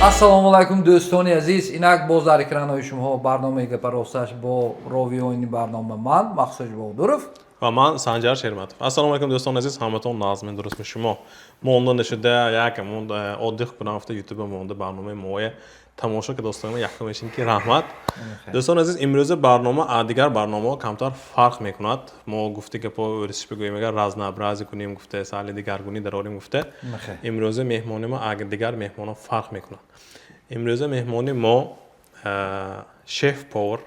Assalomu alaykum do'stoni aziz. Inak boz dar ekranoy шумо барномаи паросташ бо ровиёни барнома ман Махсуд Бодуров و من سنجر شرمتov. Assalomu alaykum do'ston aziz, hammaton nazmin durustmi шумо? Монда нишида якамон оддих кунафта YouTube монда барномаи моя тамошо ки до'стонам якамешин ки раҳмат. Do'stон aziz, имрӯза барнома дигар барномаҳо камтар фарқ мекунад. Мо гуфте ки по өрисиш бигӯем агар разнообразӣ кунем гуфте сали дигаргунӣ дарорим гуфте. Имрӯза меҳмони мо агар дигар меҳмонон фарқ мекунад. Имрӯза меҳмони мо шеф повар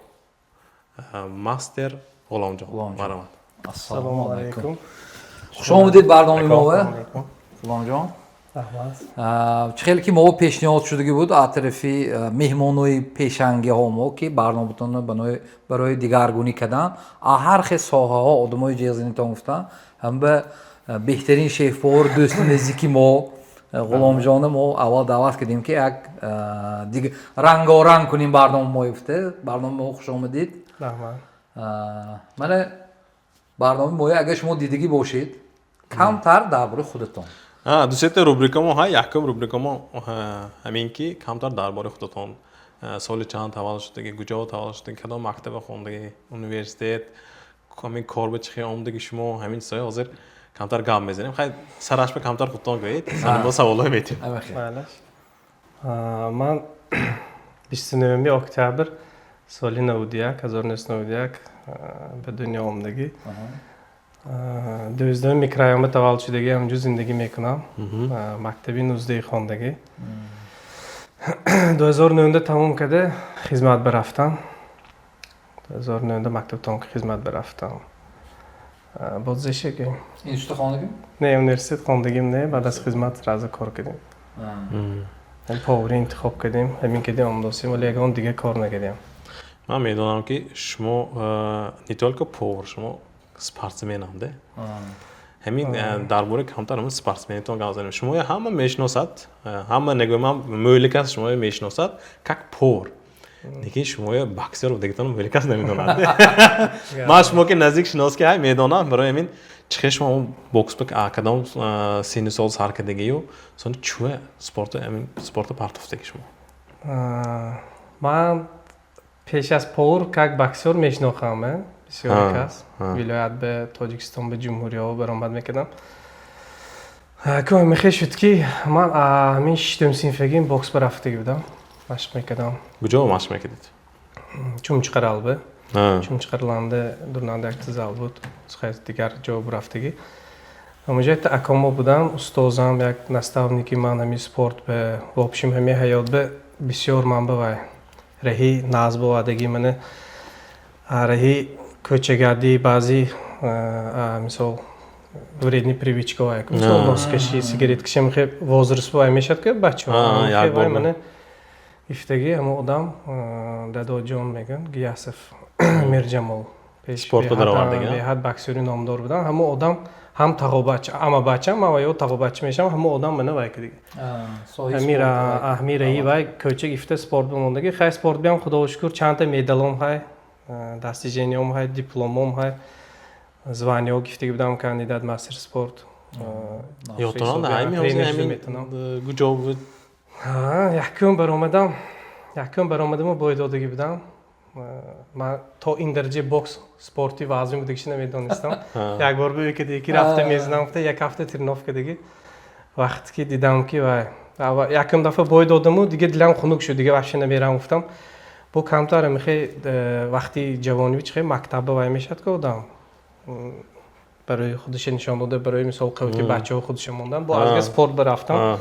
мастер Ғуломҷон. Марҳамат. Assalomu alaykum. Xush omaded barnomaи moya. Ғуломҷон. Rahmat. Chihel ki mo пешниҳод шудагӣ буд аз тарафи меҳмонои пешангиҳо мо ки барноматонро барои дигаргунӣ кардан аз ҳар хел соҳаҳо одамои ҷезинитон гуфтан ҳам ба беҳтарин шефповар дӯсти наздики мо Ғуломҷонро мо аввал даъват кардем ки як рангоранг кунем барнома мо гуфта. Барномаи мо хуш омадед. Rahmat. Мана барномаи мо агар шумо дидагӣ бошед камтар дар бораи худатон. Дусета рубрикамо ҳай, якум рубрикамо ҳамин ки камтар дар бораи худатон соли чанд таваллуд шудагӣ, куҷо таваллуд шудагӣ, кадом мактаба хондагӣ, университет, ҳамин кор ба чӣ хел омадагӣ шумо, ҳамин чизҳои ҳозир камтар гап мезанем. Хай сарашба камтар худтон гӯед, бо саволҳое метем. Ман 29 октябр соли 1991 ба дунё омадагӣ. 12 микрайонда таваллуд шудагӣ ҳамҷо зиндагӣ мекунам. Мактаби 19 хондагӣ. 2009 тамом карда хизмат барафтам. 2009 мактабтон хизмат барафтам. Бозешеки. Институт хондагӣ? Не, университет хондагим не, баъд аз хизмат раза кор кардем. повари интихоб кардем, ҳамин кардем омадосем, вале ягон дига кор накардем. Ман медонам ки шумо не только повар, шумо спортсменам де. ҳамин дар бораи камтар ҳамин спортсменитон гап занем. Шумо ҳама мешиносад, ҳама негӯям мӯликас шумо мешиносад как повар. Lekin шумо боксер дегитон мӯликас намедонад. Ман шумо ки наздик шинос ки ҳай медонам, барои ҳамин чӣ хел шумо бокс кадом синни сол сар кардагию, сон чӯ спорта партофтаги шумо? Ман пеш аз повар как боксер мешинохам, бисёр кас вилоят ба Тоҷикистон ба ҷумҳуриҳо баромад мекардам. Кӯ мехел шуд ки ман ҳамин 6 синфагим бокс барафтагӣ будам. Машқ мекардам. Куҷо машқ мекардед? Чумчиқаралба. Чумчиқарланда дурнанда як зал буд. Дигар ҷо бурафтагӣ. Ҳамоҷа акомо будам, устозам як наставники ман ҳамин спорт ба в общем ҳамин ҳаёт ба бисёр ман ба вай раҳи назм бовадагӣ мана раҳи кӯчагардӣ баъзи мисол вредни привичка вай мисол носкашӣ, сигарет кашӣ мехе возраст вай мешад ки бачаҳо мехе вай мана ифтагӣ ҳама одам Дадоҷон мегӯянд Гиясов Мирҷамол спортда даровардагӣ беҳад боксёри номдор буданд. Ҳама одам ҳам тағобатчи, ама бача ма вай тағобатчи мешам, ҳама одам мана вай кадиги. Амираи вай кӯчак ифта спорт бимондагӣ. Хай спорт биям худоро шукр чанда медалом ҳай, достижениям ҳай, дипломом ҳай, званиё гирифтагӣ будам кандидат мастер спорт. Ётонам ҳамин куҷо буд? Якум баромадам боидодагӣ будам. Ман то ин дараҷаи бокс спорти вазми будагиши намедонистам. Як бор бӯй кади ки рафта мезинам гуфта як ҳафта тренировка кадагӣ. Вақте ки дидам ки вай якум дафъа бой додаму дига дилам хунук шуд, дига вахше намерам гуфтам. Бо камтар мехе вақти ҷавонӣ чӣ мактаба вай мешад ки одам барои худаш нишон дода, барои мисол қавти бачаҳо худашон мондан. Бо азга спорт барафтам.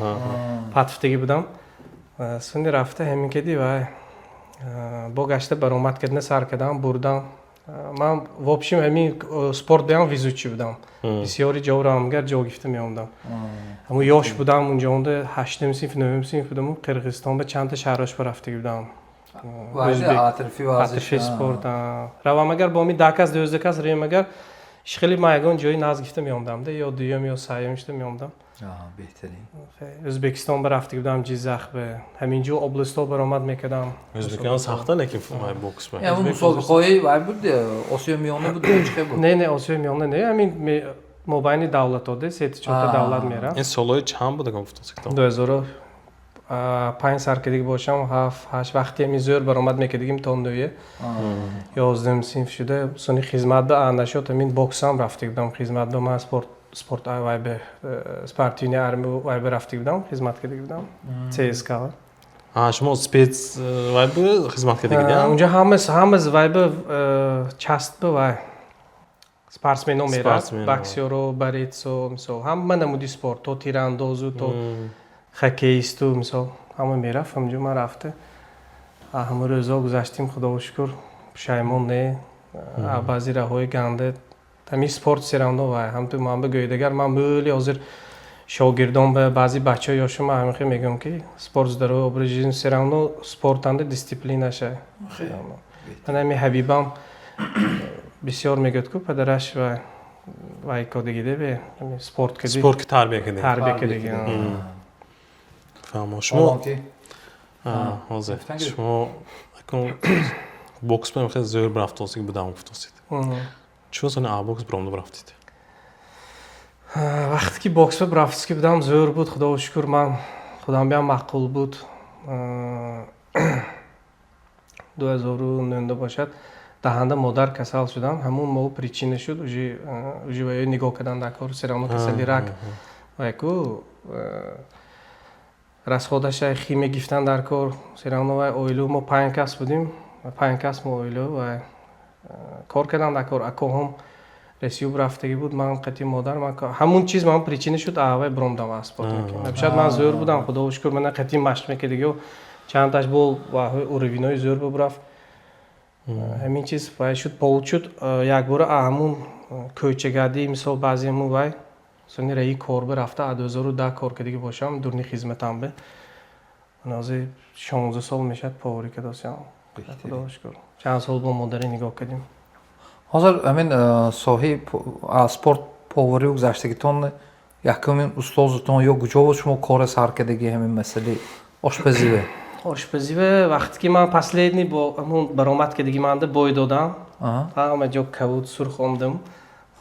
Патфтагӣ будам. Сунди рафта ҳамин кади вай бо гашта баромад кардна сар кардам, бурдам. Ман в общем ҳамин спорт биям везучи будам. Бисёри ҷоро ҳамгар ҷо гирифта меомадам. Ҳамун ёш будам унҷо онда 8 синф 9 синф будам, Қирғизистон ба чанд та шаҳрош барафтагӣ будам. Атрафи спорт. Равам агар бо ми 10 кас 12 кас равем агар шихели ма ягон ҷои наз гирифта меомадам да, ё дуюм ё сеюм шуда меомадам. Беҳтарин. Ӯзбекистон барафтагӣ будам, Ҷизах ба ҳамин ҷо областҳо баромад мекардам. Ӯзбекистон сахта лекин бокс ба. Ягон мусобиқаҳои вай буд, Осиё миёна буд, чӣ буд? Не, Осиё миёна не, ҳамин мобайни давлатҳо де, 3-4 давлат мерам. Ин солҳои чанд буд гуфтам? 5 سرکدیگ باشم 7-8 وقتی می زور برآمد میکردیم تا 9 11 صنف شده سونی خدمت به انداشت همین باکس هم رفته بودم خدمت به من سپورت وای به سپارتینی ارمی وای به رفته بودم خدمت کرده بودم CSKA شما سپیس وای به خدمت کردید اونجا همه وای به چست به وای سپارتسمنو میرفت باکسیورو باریتسو مثلا همه نمودی سپورت تو تیراندازو تو خکیستو مثلا همه میرفت همونجا من رفته همه روزا گذشتیم خدا شکر پشیمون نه بعضی راههای گنده تمی سپورت سراندو و هم تو من بگویدگر من بولی حاضر شاگردان به بعضی بچه یا شما همیشه میگم که سپورت داره ابرژین سراندو سپورتنده دیسیپلین شه من همی حبیبم بسیار میگد که پدرش و وای کدیگیده به سپورت کدی سپورت تربیه کردی فهم شما حاضر شما اکن بوکس به خیلی زور برفتوسی که بدم گفتید چون سن بوکس برام برفتید وقتی که بوکس برفتوسی که بدم زور بود خدا شکر من خودم بیام معقول بود 2009 باشد دهنده مادر کسل شدم همون موقع پریچینه شد اوجی باید نگاه کردن در کار سرانو کسلی رک و یکو رسخودش خیمه گفتن در کار سرانو و اویلو ما 5 کس بودیم 5 کس ما اویلو و کار کردن در کار اکو هم رسیوب رفتگی بود من قطعی مادر من همون چیز من پریچینه شد آوای برام دام اسپورت میکنم شاید من زور بودم خدا شکر من قطعی مشق میکردم چند تاش بول و اوروینای زور برفت همین چیز وای شد پول شد یک بار همون کوچگادی مثلا بعضیمون وای سونی رای کار برفته 2010 کار که دیگه باشم دورنی خدمتم به نازی 16 سال میشد پاوری که داشتم خدا شکر چند سال با مادری نگاه کردیم حاضر همین صاحب اسپورت پاوری گذشتگیتون یکمین استادتون یا کجا شما کار سر کردگی همین مسئله آشپزی آشپزی وقتی که من پسلیدنی با همون برآمد که دیگه من ده بای دادم همه جا کبود سرخ آمدم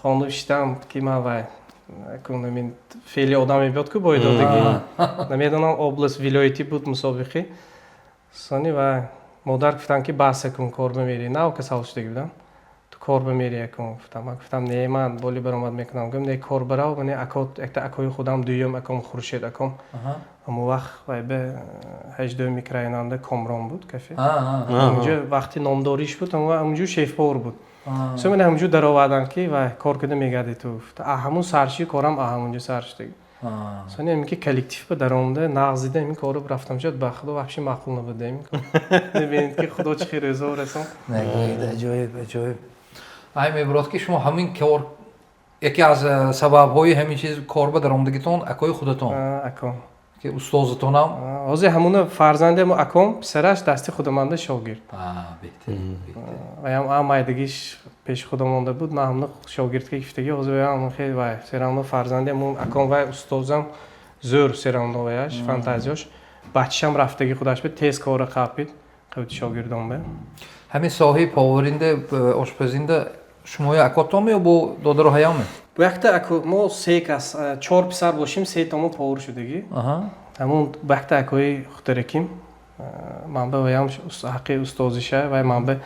خواندوشتم که من وای کنم این فعلی آدمی بیاد که بای دادگی نمیدونم اوبلاست ولایتی بود مسابقه سانی و مادر گفتن که بحث کن کار بمیری نه که سالشتگی بودم تو کار بمیری کن گفتم نه من بولی برآمد میکنم گفتم نه کار برا و نه اکای خودم دویم اکام خورشید اکام اما وقت وای به 18 میکرایننده کامران بود کافی اونجا وقتی نامداریش بود اونجا شیف پاور بود سو من همونجا در آوردن که و کار کرده میگردی تو همون سرشی کارم همونجا سرشتگی سونی میگه کلکتیو به درآمده نغزیده این کارو رفتم شد به خدا وحشی معقول نبوده این کار ببینید که خدا چه خیر رضا رسون عجایب ای میبرد که شما همین کار یکی از سبب‌های همین چیز کار به درآمدگیتون اکای خودتون اکام که استادتون هم حاضر همون فرزنده ما اکام پسرش دستی خودمانده شاگرد بهتر و هم مایدگیش پیش خودمانده بود من هم شاگرد که گفتگی حاضر هم خیلی وای سرانو فرزنده مون اکام وای استادم زور سرانو وایش فانتزیاش بچه‌م رفتگی خودش به تست کار قاپید خود شاگردام به همین صاحب پاورینده آشپزینده شما اکاتون یا با دادر هیامه وقتی اکو ما 3 کس 4 پسر باشیم 3 تا پاور شدگی همون وقتی اکوی خودرکیم من به ویام حقی استادیشه و من به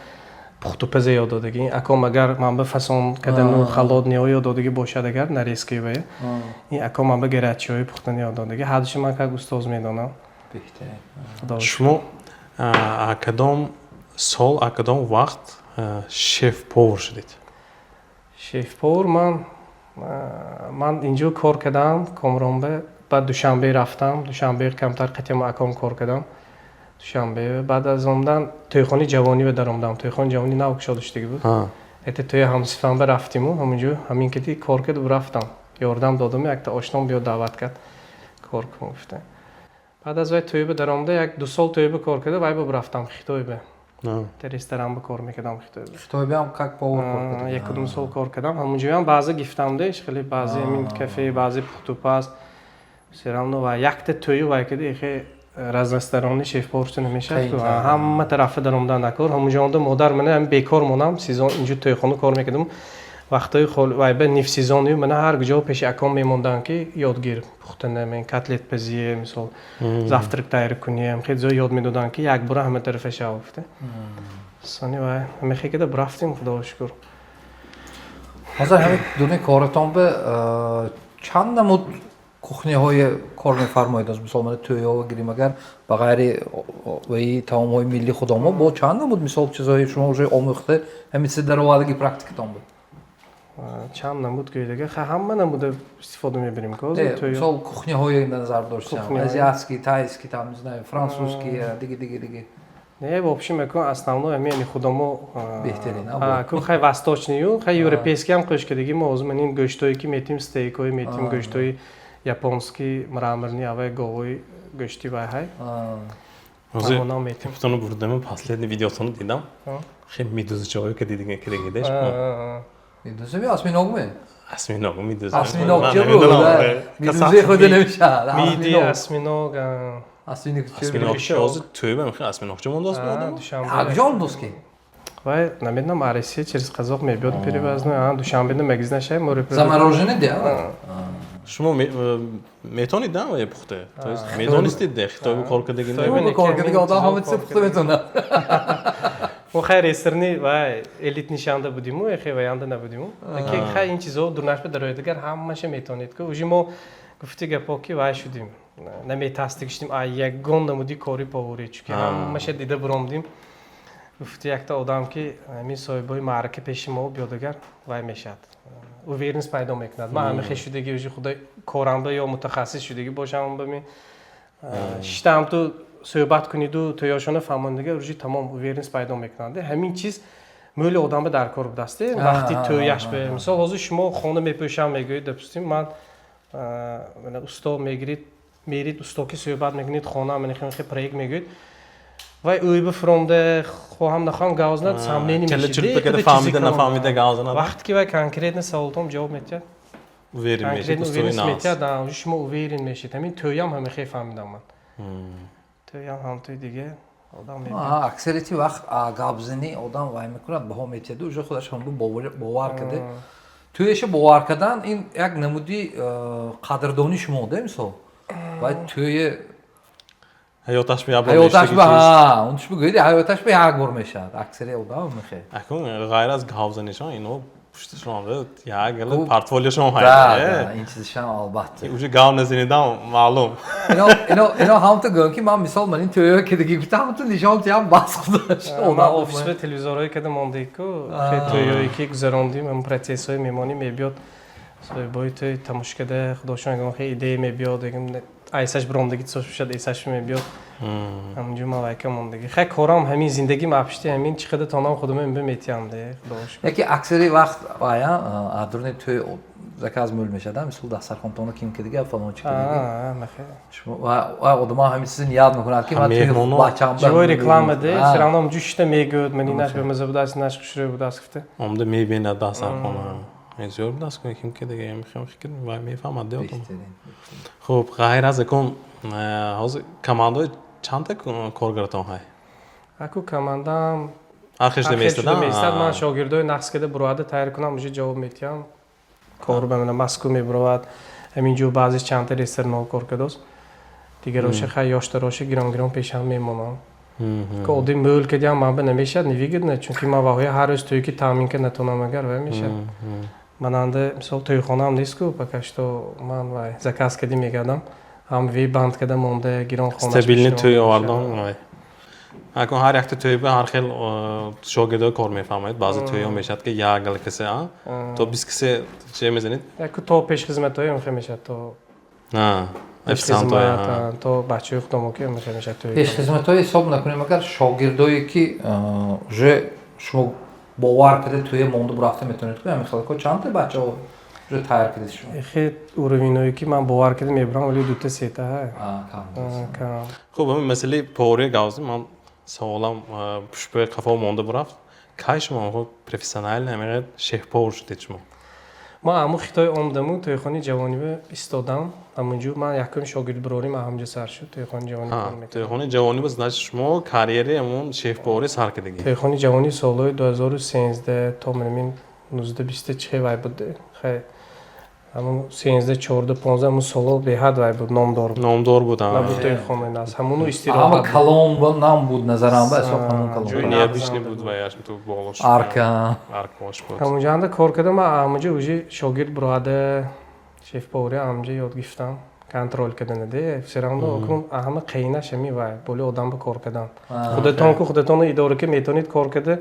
پختو پز یاد دادگی اکام اگر من به فسان کدن خلاد نیای یاد دادگی باشد اگر نریسکی وی این اکام من به گرچهای پختن یاد دادگی هرچی من که استاد میدونم بهتره شما کدام سال کدام وقت شف پاور شدید شف پاور من اینجا کار کردم کامران به بعد دوشنبه رفتم دوشنبه کمتر قطعه اکام کار کردم دوشنبه بعد از آمدن تویخانی جوانی به در آمدم تویخانی جوانی نو کشا داشتگی بود ایت توی همسفنبه رفتیم و همونجا همین که کار کرد و رفتم یاردم دادم یک تا آشنام بیا دعوت کرد کار کنم گفته بعد از وای توی به در آمده یک 2 سال توی به کار کرده وای به رفتم خیتوی به در رستوران به کار میکردم خیتوی هم که پاور کار کردم یک 2 سال کار کردم همونجا هم بعضی گفتم دهش خیلی بعضی همین کافه بعضی پختوپاس سرانو و یک تا توی وای که خیلی رستورانی شیف پورت نمیشه تو همه طرف در اومدن نکار همونجا مادر منه هم بیکار مونم سیزن اینجا توی خونه کار میکردم вақтои вай ба ниф сезони мана ҳар ҷо пеши аком мемондан ки ёдгир пухтана мен котлет пазие мисол завтрак тайёр кунем хеле ҷо ёд медодан ки як бора ҳама тарафа шавфта сони вай мехе када брафтим худоро шукр ҳозир ҳамин дурни коратон ба чанд намуд кухняҳое кор мефармоед мисол мана тӯйҳо гирем агар ба ғайри ваи таомҳои милли худомо бо чанд намуд мисол чизҳои шумо уже омӯхта ҳамин чиз даровардагӣ практикатон буд чанд намуд гӯйдага ҳама намуда истифода мебарем ки ҳозир тӯё мисол кухняҳое назар доштам азиатский тайский там не знаю французский диги не в общем яко основное ами худомо беҳтарин ку хай восточнию хай европейский ҳам қӯшкадагӣ мо ҳозир манин гӯштое ки метим стейкҳое метим гӯштои японский мраморни авай говои гӯшти вай ҳай ҳамона метим потом бурдам последний видеосону дидам хеле медузачаҳое ки дидига кирегидаш медуза ме осьминогме осьминог медуза осьминог чӣ буд медузаи худа намешавад миди осьминог осьминог ҳозир тӯйба мехе осьминогча мондост якҷо мондост ки вай намедонам а Россия через қазоқ мебиёд перевозной душанбе мегизнашай море замороженный де шумо метонид да ва пухта то есть медонистед де хитоби коркадагӣ коркадаги одам ҳама чиз пухта метонад мо хай ресторни вай элит нишанда будиму хай ваянда набудиму ки хай ин чизо дурнашба дароядагар ҳамаша метонед ки уже мо гуфти гапо ки вай шудим наметасти гиштим а ягон намуди кори повори чунки ҳамаша дида буромдим гуфти якта одам ки ҳамин соҳибои маърака пеши мо биёдагар вай мешад уверенность пайдо мекунад ман ҳамихе шудагӣ уже худо коранба ё мутахассис шудагӣ бошам ба ми шиштам ту суҳбат куниду тӯёшона фаҳмондагар уже тамом уверенность пайдо мекунад ҳамин чиз мӯли одамба дар кор будааст вақти тӯяш бе мисол ҳозир шумо хона мепӯшам мегӯед допустим ман усто мегирид мерид усто ки суҳбат мекунед хона манихе проект мегӯед вай уйба фромда хоҳам нахоҳам гавзнад самнени мешид вақте ки вай конкретно саволтом ҷавоб метиҳад метиҳад шумо уверен мешид ҳамин тӯям ҳамихе фаҳмидам ман тӯям ҳамтӯи дига одам аксарияти вақт гапзанӣ одам вай мекунад баҳо метиҳаду уже худаш ҳам бовар карда тӯяша бовар кардан ин як намуди қадрдони шумода мисол вай тӯя ҳаёташ бигӯяди ҳаёташ ба як бор мешавад аксари одам мехе акун ғайр аз гавзанишон ино пушташон як портфолиошон ҳаст ин чизашам албатта уже гав назинидам маълум ино ҳамта гӯям ки ман мисол ман ин тӯё кадаги гуфта ҳамта нишон тиям бас худаш ман офисба телевизорҳое када мондеку тӯёе ки гузарондим ам процессҳои меҳмонӣ мебиёд соҳибои тӯй тамошо када худошон хе идея мебиёд айсаш биромдаги сош бошад айсаш мебиёд ҳаминҷо ман вайка мондагӣ хай корам ҳамин зиндагӣ мапшти ҳамин чӣ қадар тонам худам метиҳам де худошукр яке аксари вақт вая адурни тӯй заказ мӯл мешада мисол дастархонтона ким кадига фалон чӣ кадига ва одама ҳамин чизи ният мекунад ки ман тӯй бачам ҷавои реклама де сиранам ҷушта мегӯд ман инаш бемаза будааст инаш хушрӯй будааст гуфта омда мебинад дастархона зиёр будааст ким кадига фикр мефаҳмад де хуб ғайр аз якун ҳозир командаи чанда коргаратон ҳай аку командам ахешда меистад ман шогирдои нақс када буроада тайёр кунам уже ҷавоб метиҳам кор ба мана Москва мебуровад ҳамин ҷо баъзе чанда ресторанҳо кор кадост дигароша хай ёштароша гирон пешам мемонам ки одди мӯл кадиам ман ба намешад невигидна чунки ман ваҳоя ҳар рӯз тӯйки таъмин ка натонам агар вай мешад мананда мисол тӯйхонаам нестку пока что ман вай заказ кади мегардам ҳам ви банд када монда гирон хона стабилни тӯй овардан акун ҳар якта тӯйба ҳар хел шогирдҳо кор мефаҳмед баъзе тӯйҳо мешад ки ягал касе то 20 касе чӣ мезанед яку то пешхизматҳое мешад то то бачаҳои худомо ки мешад тӯй пешхизматҳое ҳисоб накунем агар шогирдое ки уже шумо бовар када тӯя монда бурафта метавонед ки ҳамин халако чанда бачаҳо уже тайёр кардед шумо хе уровиное ки ман бовар када мебурам вале дута сета хуб ҳамин масъалаи поварии гавзӣ ман саволам пушпои қафо монда бурафт кай шумо профессионально ҳамиқадр шеф-повар шудед шумо ман ҳамун хитой омдаму тӯйхони ҷавониба истодам ҳамунҷо ман якум шогирдбирорим ҳамҷо сар шуд тӯйхони ҷавони тӯйхони ҷавониба значит шумо карьери ҳамун шеф-поварӣ сар кардагӣ тӯйхони ҷавони солҳои 2013 то мин 19-20 چه وای بود خیلی همون 13 14 15 همون سالو به حد وای بود نامدار بود نبود توی خونه ناز همونو Ama استراحت kalon bu nam bud nazaram ba so hamon kalon. Junior bishni بود و яш تو بالاش Arka. аркош بود همونجا هم کار کردم همونجا اوجی شاگرد براده شیف پاوری همونجا یاد گرفتم کنترل کردن ده سرانده اون همه قینش می وای بولی آدم به کار کردن خودتون اداره که میتونید کار کرده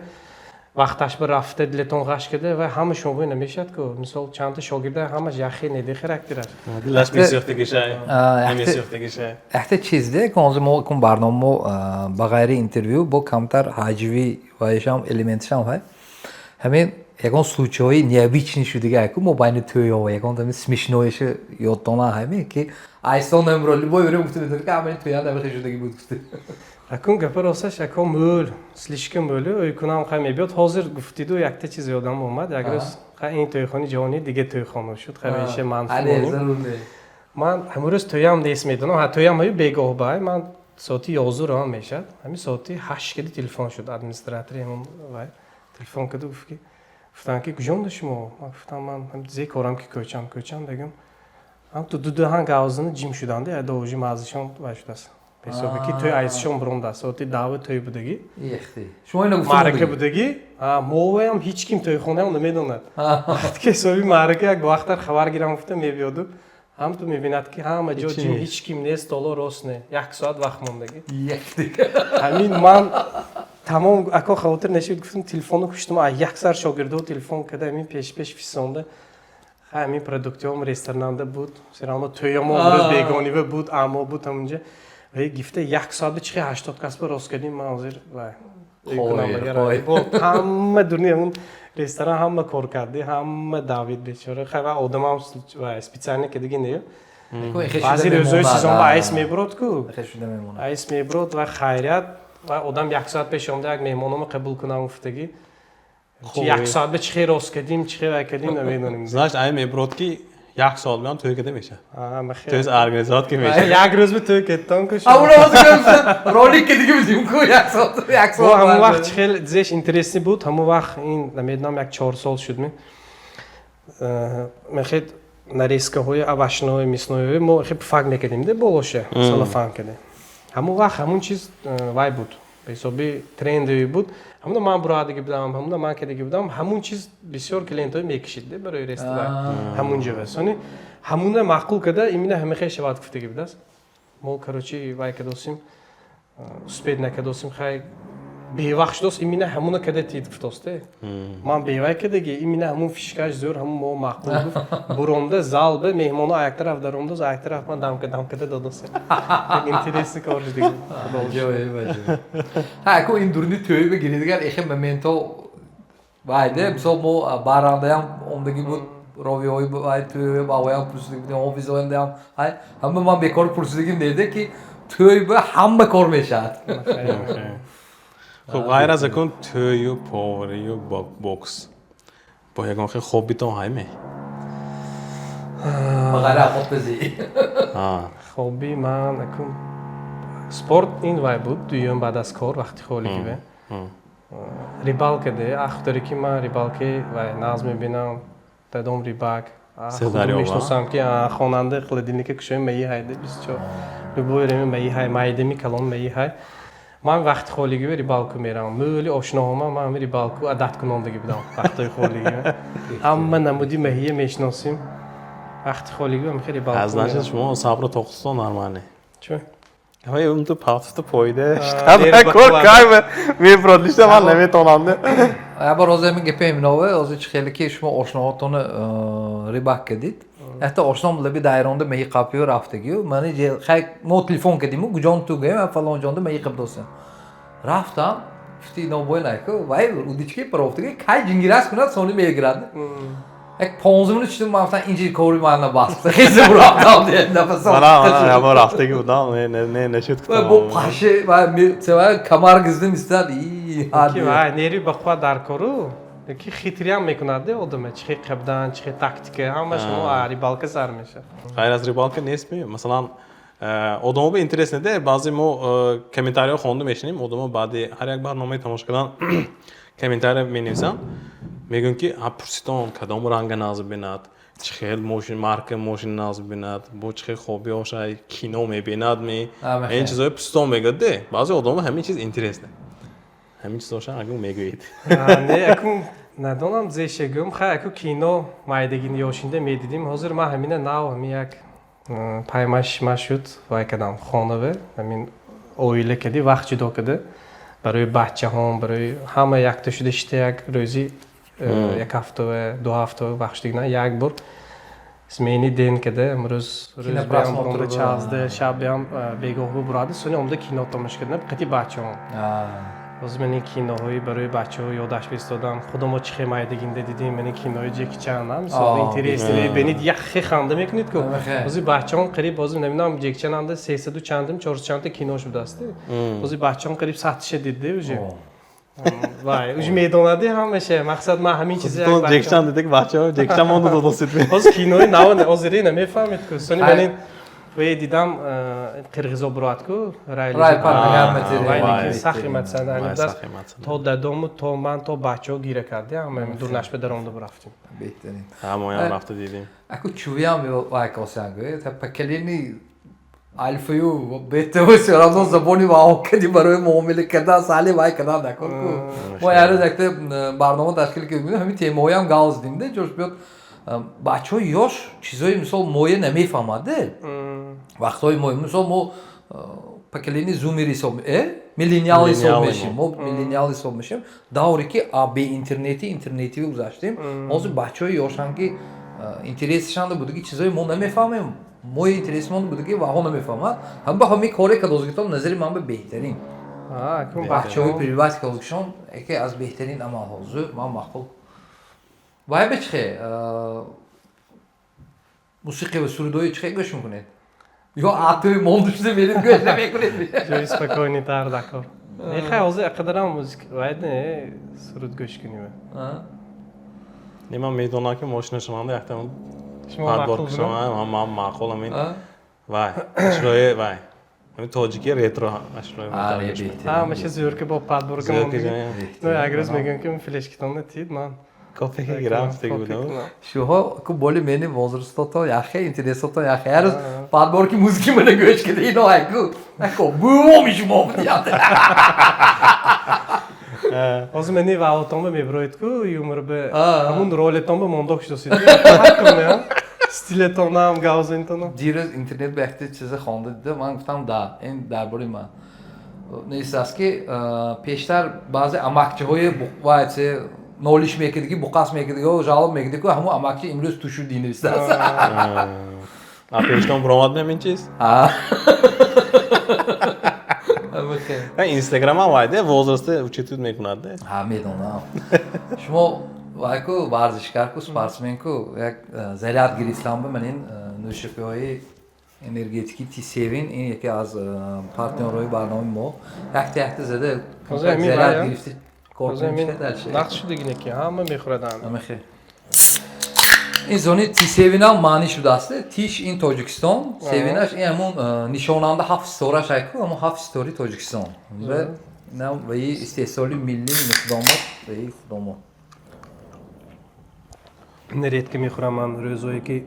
وقتش به رفته دلتون قش کرده و همه شما نمیشد که مثلا چند تا شاگرد همش یخی ندی خراکتره دلش میسوخته شه نمیسوخته شه احته چیزده که از ما کم برنامه با غیر اینترویو با کمتر حجوی و ایشام الیمنتش هم های همین یکان случай необычный шудига ку мо байни тӯё якон там смешноиш ёддона ҳами ки айсон амро любой время гуфта бедор ка амани тӯя да шудиги буд гуфта акун гапа росташ акон мӯл слишком мӯлу ойкунам хай мебиёд ҳозир гуфтиду якта чиз ёдам омад як рӯз хай ин тӯйхони ҷавонӣ диге тӯйхона шуд хамеша манфи ман ҳамрӯз тӯям нест медонам ҳа тӯям ҳаю бегоҳ бай ман соати 11 равон мешад ҳамин соати 8 кади телефон шуд администратори ҳамон вай телефон каду гуфт ки گفتن که کجا شما؟ گفتم من هم زی کارم که کوچم بگم هم تو دو هنگ آوازن جیم شدند یا دوجی مازشون واشد است. بسیار کی توی آیسشون برند است. اوتی دعوت توی بودگی. یختی. شما اینو گفتم. معرکه بودگی. موه هم هیچ کیم توی خونه هم نمیدوند. وقتی که سوی معرکه یک وقتر خبر گیرم گفتم میبیادو. هم تو میبیند که همه جا جیم هیچ کیم نیست دلار راست نه. یک ساعت وقت موندگی. یختی. همین من تمام اکا خاطر نشید گفتم تلفنو کشتم یک سر شاگردو تلفن کرده همین پیش فیسونده همین پروداکتیوم رستورانده بود سراما تویام امروز بیگانی بود اما بود همونجا و گفته یک ساعت چه 80 کسب راست کردیم من حاضر و همه دنیا اون رستوران همه کار کرده همه داوید بیچاره خیلی آدم هم و اسپیڅانی که دیگه نه بعضی روزای سیزون با ایس میبرد کو ایس میبرد و خیریت و آدم یک ساعت پیش آمده یک مهمانم قبول کنم افتگی یک ساعت به چه راست کردیم چه کردیم نمیدونیم знаешь ای میبرد که یک سال میان توی کده میشه تو از ارگانیزات که میشه یک روز به توی کتان کش اول وقت گفتم رونی که دیگه میدیم کو یک سال همون وقت خیلی زیش اینترسی بود همون وقت این نمیدونم یک 4 سال شد من خیلی نریسکه های آواشنای میسنوی ما خیلی فکر میکردیم ده باشه سال فهم کردیم همون وقت همون چیز وای بود به حسابی ترندی بود همون من برادری بودم همون من که دیگه بودم همون چیز بسیار کلینتای میکشید برای رستوران همون جا واسونی همون معقول کرده اینا همه خیلی شواد گفتگی بود است ما کروچی وای که دوستیم سپید نکدوستیم خیلی به وقت دوست اینا همون کده تید گفتاسته من به وای که دیگه اینا همون فیشکاش زور همون ما معقول گفت برونده زال به مهمانو یک طرف درونده از یک طرف من دام کده دادوسته اینترسی کارش دیگه ها کو این دورنی توی بگیریدگر اخه مومنتو وایده مثلا ما بارنده هم اومدگی بود راویوی وای توی باویا پرسیدگی بودیم آفیسوینده هم همه من بیکار پرسیدگیم دیده که توی به همه کار میشد خب غیر از اون توی و پاوری و بوکس با یکان خیلی خوبی تو هایمه غیر خود بزی خوبی من اکن سپورت این وای بود دویم بعد از کار وقتی خالی به ریبالک ده اختری که من ریبالک و ناز میبینم دادم ریباک خودم میشناسم که خواننده خلدینی که کشوی می هایده 24 любой время می های مایدمی کلام می های من وقت خالیگی به ریبالکو میرم مولی آشناهام من ریبالکو عادت کنندگی بودم وقتی خالیگی همه نمودی ماهی میشناسیم وقت خالیگی هم خیلی ریبالکو از نشد شما صبر تخصص نرمانه چون ama ev tu paftı poyde işte kor kaybe mi prodüksiyon var ne tonandı ya bu roze min gepim nove az hiç xeyli ki şuma oşnahatını ribak kedid hatta oşnamla bir daironda meyi kapıyor raftagi mani je xay mo telefon kedim gujon tu gem falan jonda meyi qabdosan raftam fti no boy like vay udichki proftagi kay jingiras kunat soni meyi giradi ek 15 minut içtim ben inci koru manla bastı. Hezi bıraktım diye nefes aldım. Bana ama raftaki budam ne şut kutlam. Bu paşe ve sever kamar gizlim ister iyi hadi. Ki vay neri bakwa dar koru. Ki xitriyam mekunade odame çi qabdan çi taktike hamma şunu ribalka sarmışa. Hayır az ribalka ne ismi? Mesela odamı bir interes nedir? Bazı mo komentaryo xondum eşinim. Odamı badi her yak barnameyi tamaşa kadan komentaryo menivsam. میگن که پرسیدم کدام رنگ نازی بیند چه خیلی ماشین مارک ماشین نازی بیند با چه خوبی هاشه کینو میبیند این چیزای پرسیدم میگه بعضی آدم همین چیز اینترست نه همین چیز هاشن اگه میگوید نه اکو ندونم زشگم خیلی اکو کینو مایدگی یاشینده میدیدیم حاضر ما همینه ناو همی یک پیماش مشود وای کدام خانه همین اویله کدی وقت جدا کده برای بچه هم برای همه یک تا شده شده یک روزی یک هفته و 2 هفته وقت دیگه نه یک بار اسمینی دین کده امروز روز بیام برام 14 شب بیام بیگاه براده سونی عمده کینو تماش کردم قطعی بچه هم از من کینوهایی برای بچه‌ها یادش بیستادم خودم چه خیمایدگینده دیدیم من کینوهای جکی چندم مثلا اینترستی ببینید یک خی خنده میکنید که از بچه‌ها قریب باز نمیدونم جکی چنده 300 و چندم 400 چند کینوش بوده است از بچه‌ها قریب 100 دیده وجه وای اوج میدونادی همشه مقصد ما همین چیزی تو جکی چند دیده که بچه‌ها جکی چند مونده دو دوست از کینوی نه آذری نمیفهمید که سونی من و دیدم قرغیزا برات کو رای پارمیام سخی مثلا دست تا دادم تا من تا بچه‌ها گیره کردیم هم دور نش به درام دو رفتیم بهترین همون هم رفته دیدیم اكو چویام وای کاسانگه تا پکلینی الفیو بهتره سرازون زبونی واو کدی برای معامله کردن سالی وای کردن نکن کو ما یارو دکته برنامه تشکیل کردیم همین تیمایی هم گاز دینده جوش بیاد بچه های یاش چیزایی مثل مویه نمیفهمده وقتهای مویه مثل ما پکلینی زومی حساب میلینیال حساب میشیم ما میلینیال حساب میشیم دوری که به اینترنتی گذاشتیم از بچه های یاشان که اینترسشان بوده که چیزایی ما نمیفهمیم موی اینترسمون بوده که واقعا نمیفهمد هم به همی کاری که دوزگیتم نظری من به بهترین بچه های پریوات کالکشن که از بهترین عمل حاضر من مقبول وای بچه موسیقی و سرودای چه گوش میکنید؟ یا آتوی موندوشته میرید گوش نمیکنید؟ جوی سپکانی تر دکار. خیلی حاضر اقدرام موسیقی باید نه سرود گوش کنیم. نیما میدونم که ماشین شما احتمال شما معقول شما ما معقول همین وای اشروی وای همین تاجیکی ریترو اشروی میشه زور که با پادبورگ موندی نه اگرز میگن که فلش کتان نتید من کافه که گرام استیگ بودم شوها کو боли мени возрастото яхе интересото яхе арз падборки музыки мене гӯш кида ино аку буу мишмо будият аз мени ваотом меброид ку юмор бе амун ролетом бе мондок шдосид ҳаққм стилетом нам гавзентоно дирез интернет бехти чизе хонда дида ман гуфтам да ин дар бори ман нест аст ки пештар баъзе амакчиҳои вайсе نولیش میکردی که بقاس میکردی و جالب میکردی که همون اماکی امروز توشو دینیست است. آپیشتون برامد نمین چیز؟ اینستاگرام هم وایده وزرسته چطور میکنند؟ ها میدونم. شما وایکو ورزشکار کو سپورتسمن کو یک زیاد گریسلام به من این نوشابه‌های انرژیتیکی T7 این یکی از پارتنرهای برنامه ما یک تحت زده زیاد گرفتی. نقش دیگه که همه میخوردن. همه این زونی T7 هم معنی شده است. تیش این تاجیکستان، سیونش این همون نشاننده 7 ستاره شایکو، همون 7 ستاره تاجیکستان. و نه وی استحصالی ملی مقدمات وی خدمات. نرید که میخورم من روزایی که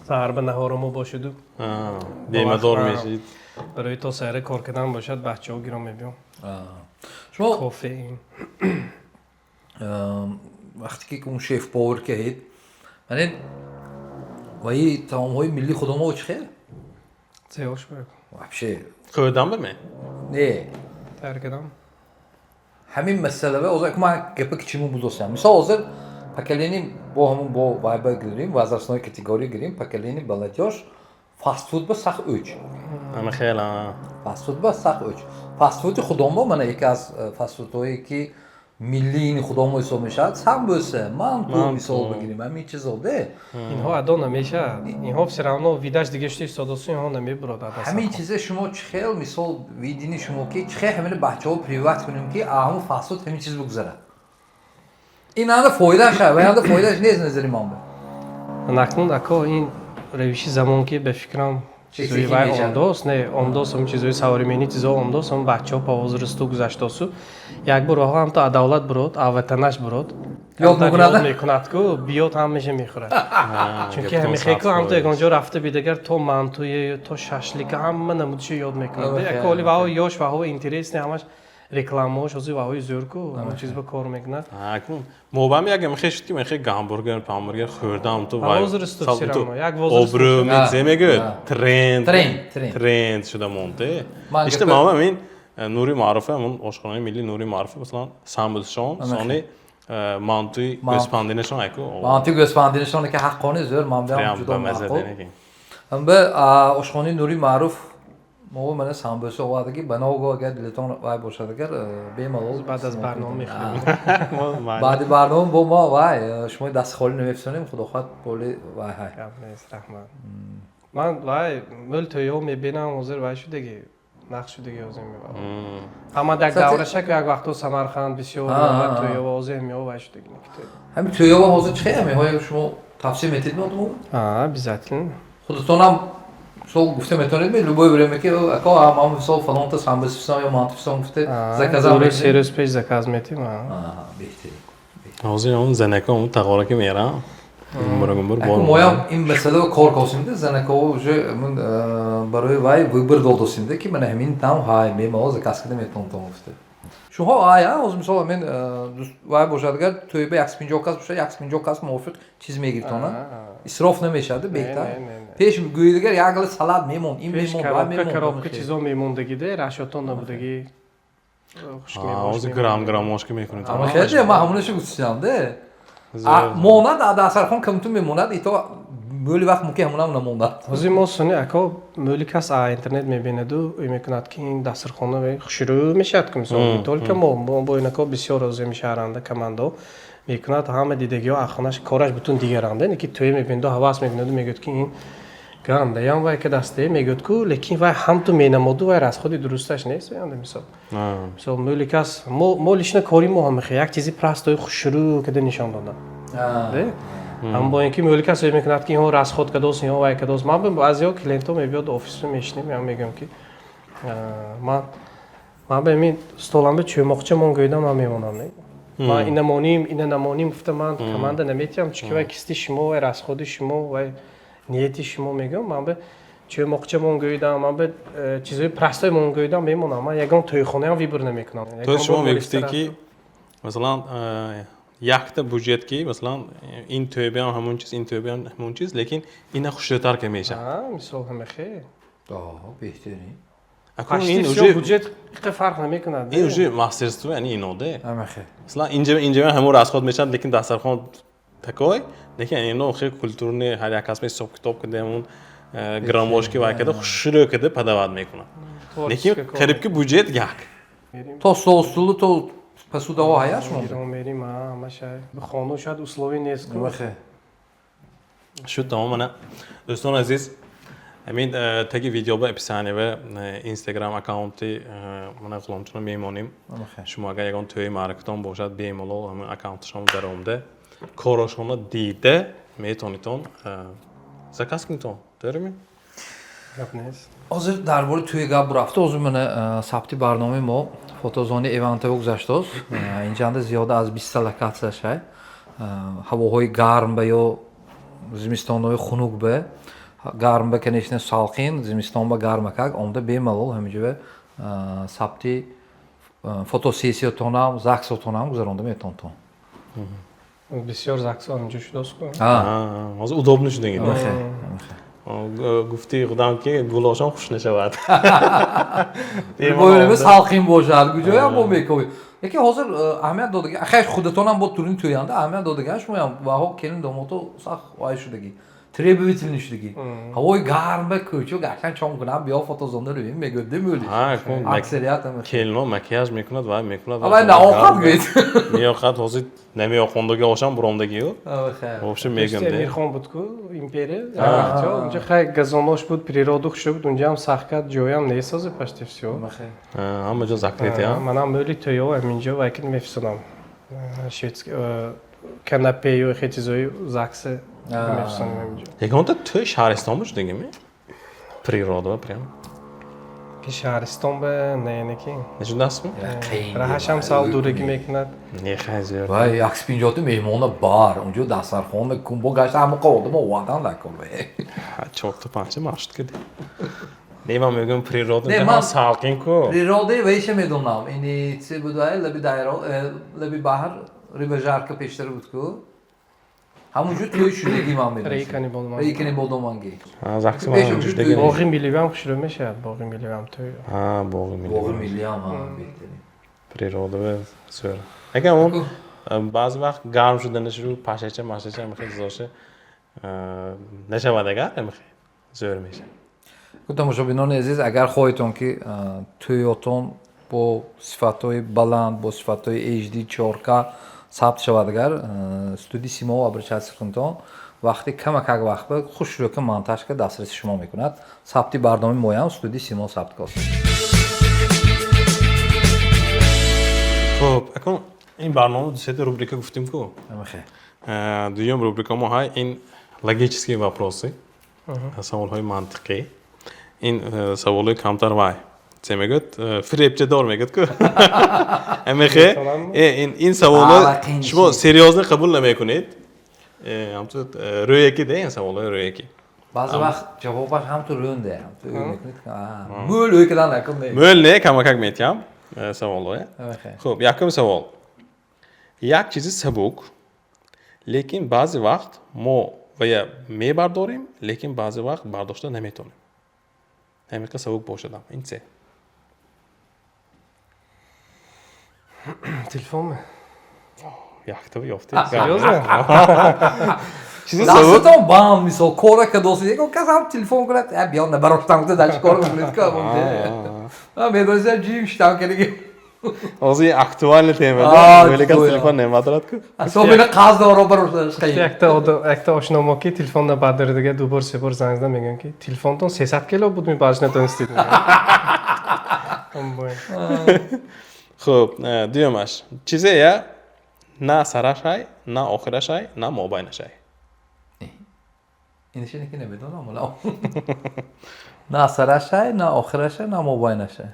سهر به نهارمو باشد. دیمدار میشید. برای تا سهر کار کردن باشد بچه‌ها گیرم میبیام. شما کافئین وقتی که اون شیف پاور که هید من وای تمام‌های ملی خودمو چه خیر زیاش بگو وابشه خودم برمی نه ترکدم همین مسئله به اوضاع که من گپک چیمو بودوستم مثلا اوضاع پکلینی با همون با وایبر گیریم وزارسنای کاتگوری گیریم پکلینی بلاتیاش فاست فود با سخ اوج همه خیلی فاست فود با سخ اوج فاست فود خودمو من یکی از فاست فودهایی که ملی خودمو حساب میشد هم بسه من تو مثال بگیریم همین چیزا ده اینها ادا نمیشه اینها все ویداش دیگه شتی استادوسی اینها نمیبرد همین چیزا شما چخیل مثال ویدینی شما که چخیل همین بچه‌ها پریوات کنیم که اهم فاست فود همین چیز بگذره این اند فایده شه و اند فایدهش نیست نظری من به نکنون اکو این روشی زمان که به فکرم چیزایی وای اونداست نه اونداست هم چیزایی سوارمینی چیزا اونداست هم بچه‌ها по возрасту گذشته‌سو یک بار آقا هم تا عدالت برود اوطنش برود یاد میکند که بیاد همیشه میخوره چون که همیشه که هم تو اونجا رفته بیدگر تو منتوی تو ششلیک همه نمودش یاد میکنه کلی و یاش و هو اینترس نه همش رکلامش از و زورکو همه چیز به کار میکنه اکنون موبایل میگم خیلی من خیلی گامبورگر پامبورگر خوردم تو وای یک obru میگه ترند شده مونده işte مامان این نوری معروفه من آشخانه ملی نوری معروفه مثلا سامبلشون سانی مانتوی گسپاندینشون اکو مانتوی گسپاندینشون که حقانه زور من بیام جدا معقول هم به آشخانه نوری معروف ما من سامبلش اوادگی بناوگو اگر دلتون وای باشه اگر بیمالول بعد از برنامه میخوام بعد برنامه با ما وای شما دست خالی نمیفسونیم خدا خواهد بولی وای های نیست رحمت من وای مل تویو میبینم حاضر وای شدگی نقش شدگی اوزم میبرم اما در دورش که یک وقتو سمرقند بسیار من تویو اوزم میو وای شدگی نکته همین تویو حاضر چه همی شما تفسیر میتید میادم بیزاتین خودتون هم سو گفته میتونید می لوبای بریم که اکا هم سو فلان تا سامبلسیون یا مانتیفیسیون گفته زکازم دوره سریوس پیش زکاز میتیم بهتری حاضر اون زنکا اون تقارا که میرم مویم این مسئله کار کاسیم زنکا وجه من برای وای ویبر دادوسیم ده که من همین تام های میماز کاسکده میتونم گفته شما آیا از مثلا من وای باشدگر توی به 150 کاس باشه 150 کاس موافق چیز میگیرید نه اسراف نمیشه بهتر پیش گویدگر یک گلاس سالاد میمون این میمون و میمون کاراب که چیزا میموندگی ده راشاتون نبودگی از گرامش که میکنید اما خیلی ما همونش گفتم ده موناد دسترخوان کمتون میموند ایتا مولی وقت ممکن همون نموند از این ما سنی اکا مولی کس اینترنت میبیند و میکند که این دسترخوانه شروع میشد که مثلا طول که ما با این اکا بسیار از میشارنده کماندو میکند همه دیدگی ها اخوانش کارش بتون دیگرانده نه که توی میبینده حواس میبیند و میگوید که این گرانده یا وای که دسته میگوید که لیکن وای هم تو مینمود و از خودی درستش نیست بیانده مثلا مولی کس مولیش نه کاری ما هم یک چیزی پرستوی شروع کده نشان دادن هم با اینکه مولی کس میکند که این راست خود کدوس یا وای کدوس ما به بعضیا کلینتو میبیاد آفیس میشنیم یا میگم که ما به این استولام به چماقچه من گویدم ما میمونم نه ما این نمونیم گفتم من کمانده نمیتونم چون که کستی شما و راست خود شما و نیتی شما میگم من به چماقچه من گویدم من به چیزای پرستای من گویدم میمونم ما یگان توی خونه هم ویبر نمیکنم تو شما میگفتی که مثلا یک تا بودجت کی مثلا این توی بیان همون چیز این توی بیان همون چیز لیکن این خوشتر که میشه مثلا همه خیر بهتری اکنون این اوجه بودجت که فرق نمیکنه این اوجه ماسترستو یعنی اینوده همخه مثلا اینجا همون راست خود میشن لیکن دسترخوان تکای لیکن اینو خیلی کلتورنی هر یک کس می صبح کتاب کده همون گراموش که وای کده شروع کده پدواد میکنه لیکن قریب که بودجت یک تو سوستولو تو پسودا ها هیاش میرم میریم همش به خانه شاید اسلوی نیست همخه شد تمام نه دوستان عزیز همین تگی ویدیو با اپیسانی و اینستاگرام اکانتی من اقلامتون میمونیم شما اگر یکان توی مارکتون باشد بیمالو همین اکانتشون در اومده کارشون دیده میتونیتون زکاس کنیتون داریم حاضر درباره توی گپ رفته از من ثبتی برنامه ما فوتوزونی ایونت گذشته است اینجا زیاده از 20 لوکاسیون شای هواهای گرم به یا زمستان‌های خنک به گرم به کنیشن سالخین زمستان با گرم که آمده بیمالول همینجوری ثبتی فوتوسیسی تونام زاکس تونام گذرانده میتونم بسیار زاکس اینجا شده است از удобно شده گید گفتی خودم که گلاشان خوش نشود باید سالخین باشه گوجه هم با میکنی یکی حاضر اهمیت دادگی خیلی خودتون هم با تورین تویانده اهمیت دادگیش میام و ها کلین دوماتو سخ وای شدگی تری بیتین نشدگی هوای گرم به کوچو گشتن چون کنم بیا فوتوزونده رو میگه دمیولی اکثریت هم کلینو مکیاج میکند و میکند اما نه آخر گید میاخد حاضر نمیاخوندگی آشام بروندگیو вообще میگم ده میخوام بود کو ایمپره اونجا خیلی گزاناش بود پریرودو شد اونجا هم ساخت جوی هم نیسازه پشت فسیو همه جا زاکنیتی ها منم مولی تویو همینجا وایکن میفسونم شیت کناپه و خیلی چیزای زاکس میفسونم همینجا یکان تا توی شهرستان بود دیگه می природа прям. که شهرستان به نه نکی نشدهستم؟ راهش هم سال دورگی میکند نه خیلی و یکس پینجاتی میمونه بار اونجا دسترخوان کمبو گشت همه قادم اوادن نکنه çok da parça maşt kedi. Ne من میگم природа نه، نه من- من سالکین کو. природе вейше میدونم اینی چی بوده لبی دایره لبی بحر ریبه جارکا پیشتر بود کو همونجا توی شدگی من میدونم ریکنی بودم ریکنی بودمانگی Ha zaksı Beş var ucu ucuzda düğün. geliyor. باقی میلیوم خوشلو میشه باقی میلیوم توی Ha boğu Boğul milli. milli ama behteri Природа ve söyle. Eğer on bazı vaqt garm şudan şuru paşaça maşaça mixi zoşe. نشود اگر مخی زور میشه. тамошобинон азиз агар хоҳедтон ки тӯётон бо сифатҳои баланд бо сифатҳои HD 4K сабт шавад агар студии симоу обращаться кунтон вақте камакак вақт ба худ шурока монтажка дастраси шумо мекунад сабти барномаи моям студии симоу сабт кас خب اکن این برنامه دوست روبریکا گفتیم کو. амахе دویم روبریکا ما های این логические вопросы. سوال‌های منطقی. این سوال‌های کمتر وای. چه میگید؟ فریبچه دار میگید که. امخه این سوالا شما سریازه قبول نمیکنید. همچون رویکی ده این سوال‌های رویکی. баъзе вақт ҷавобаш ҳам ту рӯнде ҳам ту мекунед мӯл ӯйкадан накунде مول نه کمکک میتیم سوال‌های. амахе خب یکم سوال. یک چیزی سبک لیکن بعضی وقت ما و یا میبرداریم لیکن بعضی وقت برداشته نمیتونیم. همین که سبک باشدم. این چه؟ تلفن یک تا یافتی. سریوزه چیزی سبک. дастатон бам мисол кора ка дости ягон кас ҳам телефон кунад биё набароштан гуфта дар чӣ кор мекунед ка медонистам ҷим штам кадиги Ozi aktuell tema. Böyle kan telefon ne madrat ku. асобина қаздоро барошташ қай якта ошномо ки телефонда бадирдига дубор се бор занг зада мегӯям ки телефонтон 300 кило буд мебараш надонистид خب دیومش چیزه یا نه سرش های نه آخرش های نه مابینش های. инашине ки намедонам вала на сараш ҳай на охираш ҳай на мобайнаш ҳай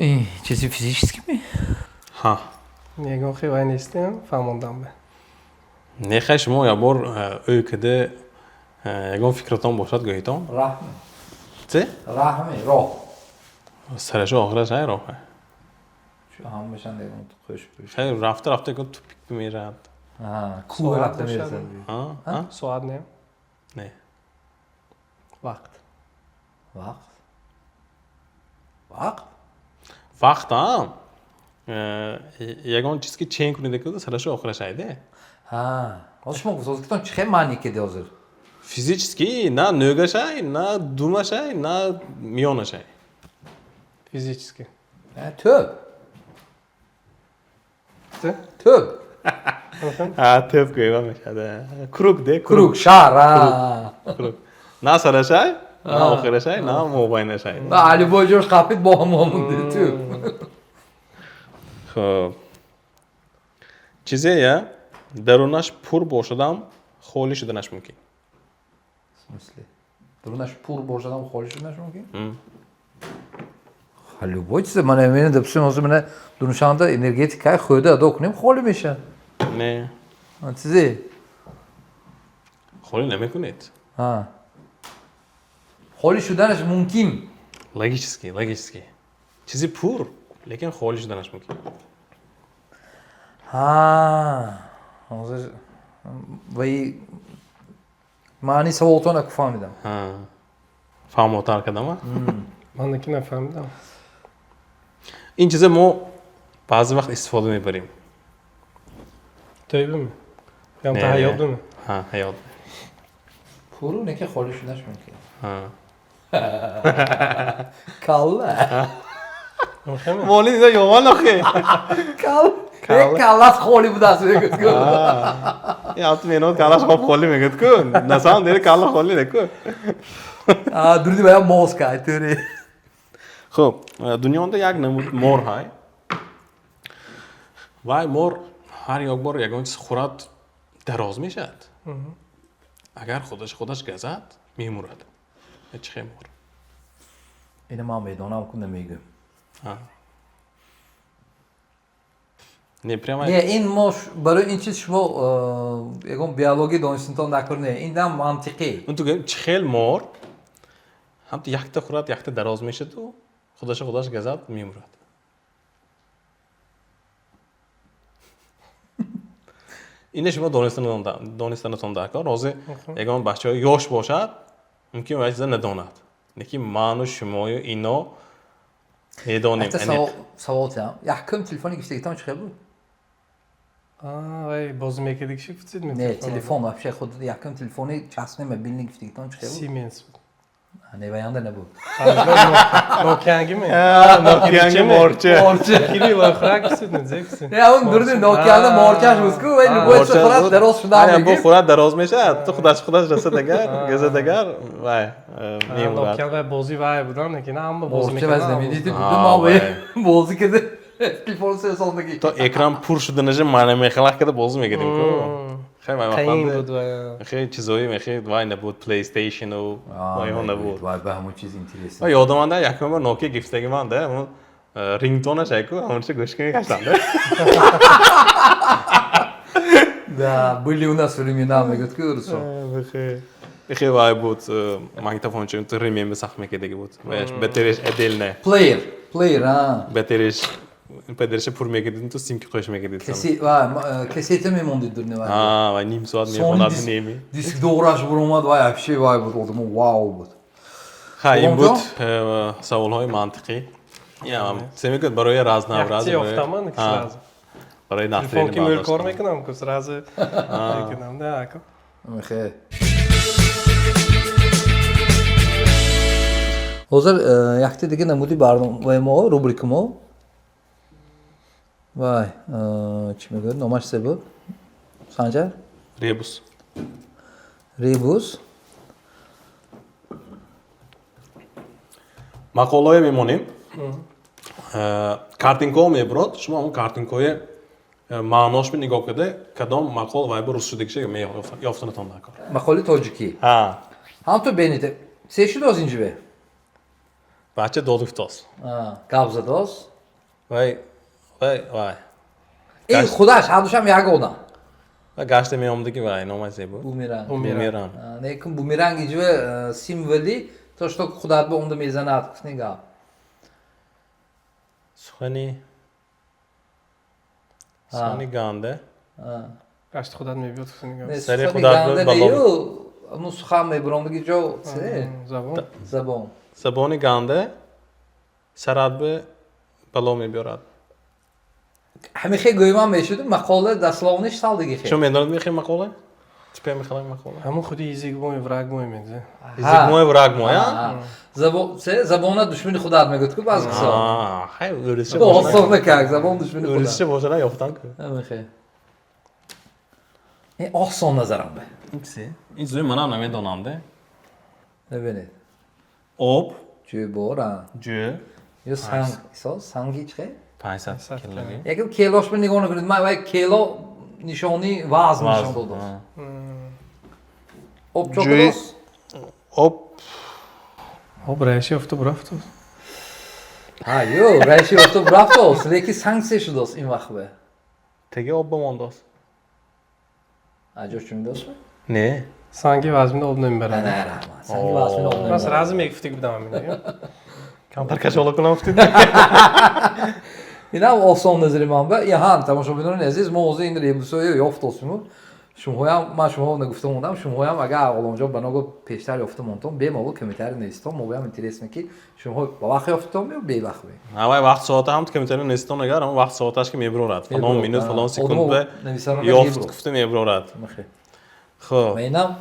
ин чизи физическими ها. ягон хивай нестем фаҳмондам бе نخواهی شما یا بار öyküde یگان فکرتان باشد گویتان раҳме چه؟ раҳме роҳ سرش و آخرش های راه ҳамашан ягон хуш буш خیلی رفته رفته که توپیک میرد кӯҳ рафта мерасад соат не نه вақт вақт вақт وقت هم یگان چیزی که چین کنیده که سرش و آخرش هایده ҳозир шумо гуфтед ки чӣ хел маънӣ кеди ҳозир فیزیکی نه نوگش های نه دومش های نه میانش های физически тӯб Ты? тӯб تف گویوه میشده کروک ده круг шаҳр کروک نه سرش های نه آخرش های نه موبینش های алибой ҷош қапид бо ҳамомунде тӯб خب چیزی یا درونش پر باشدم خالی شدنش ممکن смысле дурунаш пур бошадам холӣ шуднаш мумкин любой чизе ман мена допустим ҳозир мана дунушанда энергетикаи хӯда адо кунем холӣ мешавад نه чизе خالی نمیکنید холӣ шуданаш мумкин логически چیزی پر لیکن خالی شدنش ممکن ҳозир ваи маънии саволатро наку фаҳмидам فهموتر کردم ман наки нафаҳмидам این چیزه ما بعضی وقت استفاده میبریم توی بمی ям та ҳаёт бими ها حیات пуру неки холӣ шудаш мумкин ها калла مولی دیده یوان آخه каллас холӣ будааст мегӯд یا تو مینود کالاش خواب خالی میگد کن نسان دیره کالا خالی نکن дуруди бая моска айтӯре خب دنیادا یک نمود مور های وای مور هر یک بار یگان چیز خورد دراز میشد اگر خودش گزد میمورد هیچ خیلی مور اینه من میدونم که نمیگم. نه прямо نه این ماش برای این چیز شما یکم بیولوژی دانستان نکنه. این دام منطقی. اون تو خیلی مور هم تو یک تا خورد یک تا دراز میشه تو خودش گذشت میمورد. اینه شما دانستانتون دکار روزی اگر بچه‌ها یاش باشد ممکن است نداند. نکی من و شما و اینا ندانیم. سوال تام. یکم تلفنی گفتیتان چه بود؟ وای باز میکردی چی گفتید می؟ نه تلفن افشه خود یکم تلفنی چسبه موبایل گفتیتان چه بود؟ سیمنس بود. نه بیانده نبود. نوکیانگی می؟ نوکیانگی مورچه. کلی واخرک گفتید نزدیکسی. نه اون درده نوکیانده مورچهش بسکو ولی نبود سفرات دراز شده میگه. با خورد دراز میشه تو خودش رسد دگر گزه دگر وای میمورد. نوکیانده بازی وای بودن که نه اما بازی مورچه میکنن. وز نمیدیدی ما بازی کرده تلفن سه سالگی. تو اکران پر شده نشه من میخلق کرده بازی میکردیم که خیلی بود خیلی چیزایی خیلی وای نبود پلی استیشن و وای ها نبود وای به همون چیز اینترسنت. یادم مانده یکم بار نوکیا گیفتگی مانده اون رینگتونش ایکو همون چه گوش کنی کشتنده Да, были у нас времена, мы говорим, خیلی وای بود ماگنیتوفون چون تو ریمیم سخت میکردی بود بهترش ادل نه player ha. بهترش پدرش پر میکردین تو سیم که خوش میکردید Kesete mi mondidur ne var? وای نیم ساعت میخوند نیمی Disk doğraş vurulmadı vay bir şey vay bu oldu mu wow بود. این بود سوال های منطقی یا سمی که برای رازناوراز برای تلفن که میل کار برداشت میکنم که راز میکنم نه اکو خیر. Hozir yaxtidagi namudi barnoma rubrikamo. Vay, چی میگه؟ نامش چه بود؟ سانجر؟ ریبوس. مقاله میمونیم کارتینکو میبرد شما اون کارتینکوی معناش به نگاه کرده کدام مقال وای بر شدگیشه یافتنتون نکار مقاله تاجیکی. هم تو بینیده. سه دوز اینجا به. بچه دادوفتاس قبضه دوز. وای این خودش هردوشم یک آدم. و گشت میامده که وای نامش چه بود بومیرانگ. نه کم بومیرانگ اینجا سیمولی توش تو خودت به اونده میزنه کس نگاه. سخنی گانده گشت خودت میبود نه سری سخنی خودت گانده بالا نیو. اونو سخن میبرندگی جو زبان زبانی گانده سراد به بالا میبرد همین خیلی گویمان میشود مقاله دستلاونش سال دیگه خیلی. چون میدونید میخوای مقاله؟ چی پیام میخوای مقاله؟ همون خودی ایزیگ موی ورق موی میگه ایزیگ موی ورق موی ها؟ زبان دشمن خودت میگوید که باز قصه. خیلی ورزش تو آسان نکرد زبان دشمن خودت. ورزش باشه نه یافتن که. همین خیلی. این آسان نظرم به. این زوی منم نمیدونم ده. ببینید. آب. جو بورا. جو. یا سنگی چه؟ 500 کیلوگرم. یکم کیلوش به نگاه نکنید. من وای کیلو نشانی وزن نشان داد. آب چوکلاس. آب رایشی افته برفت. یو رایشی افته برفت است. لیکی سنگ سه شده است این وقت به. تگه آب بمانده است. اجاش چون داشت؟ نه. سنگی وزن آب نمیبره. نه رحمان. سنگی وزن آب نمیبره. بس رازم میگفتی که بدم همین. کمتر کشاله کنم افتید. اینا آسان نظری من به یه هم تماشا بدونن عزیز موضوع این ریبوسای یافت استمون شما هم ما شما نگفته موندم شما هم اگر اونجا بناگو پیشتر یافته مونتون به موقع کمیتر نیستم موقع هم اینترس میکی شما با وقت یافتم یا به وقت می اوای وقت ساعت هم کمیتر نیستم نگار اما وقت ساعتش که میبرورد فلان مینوت فلان سکوند به یافت گفته میبرورد خب اینم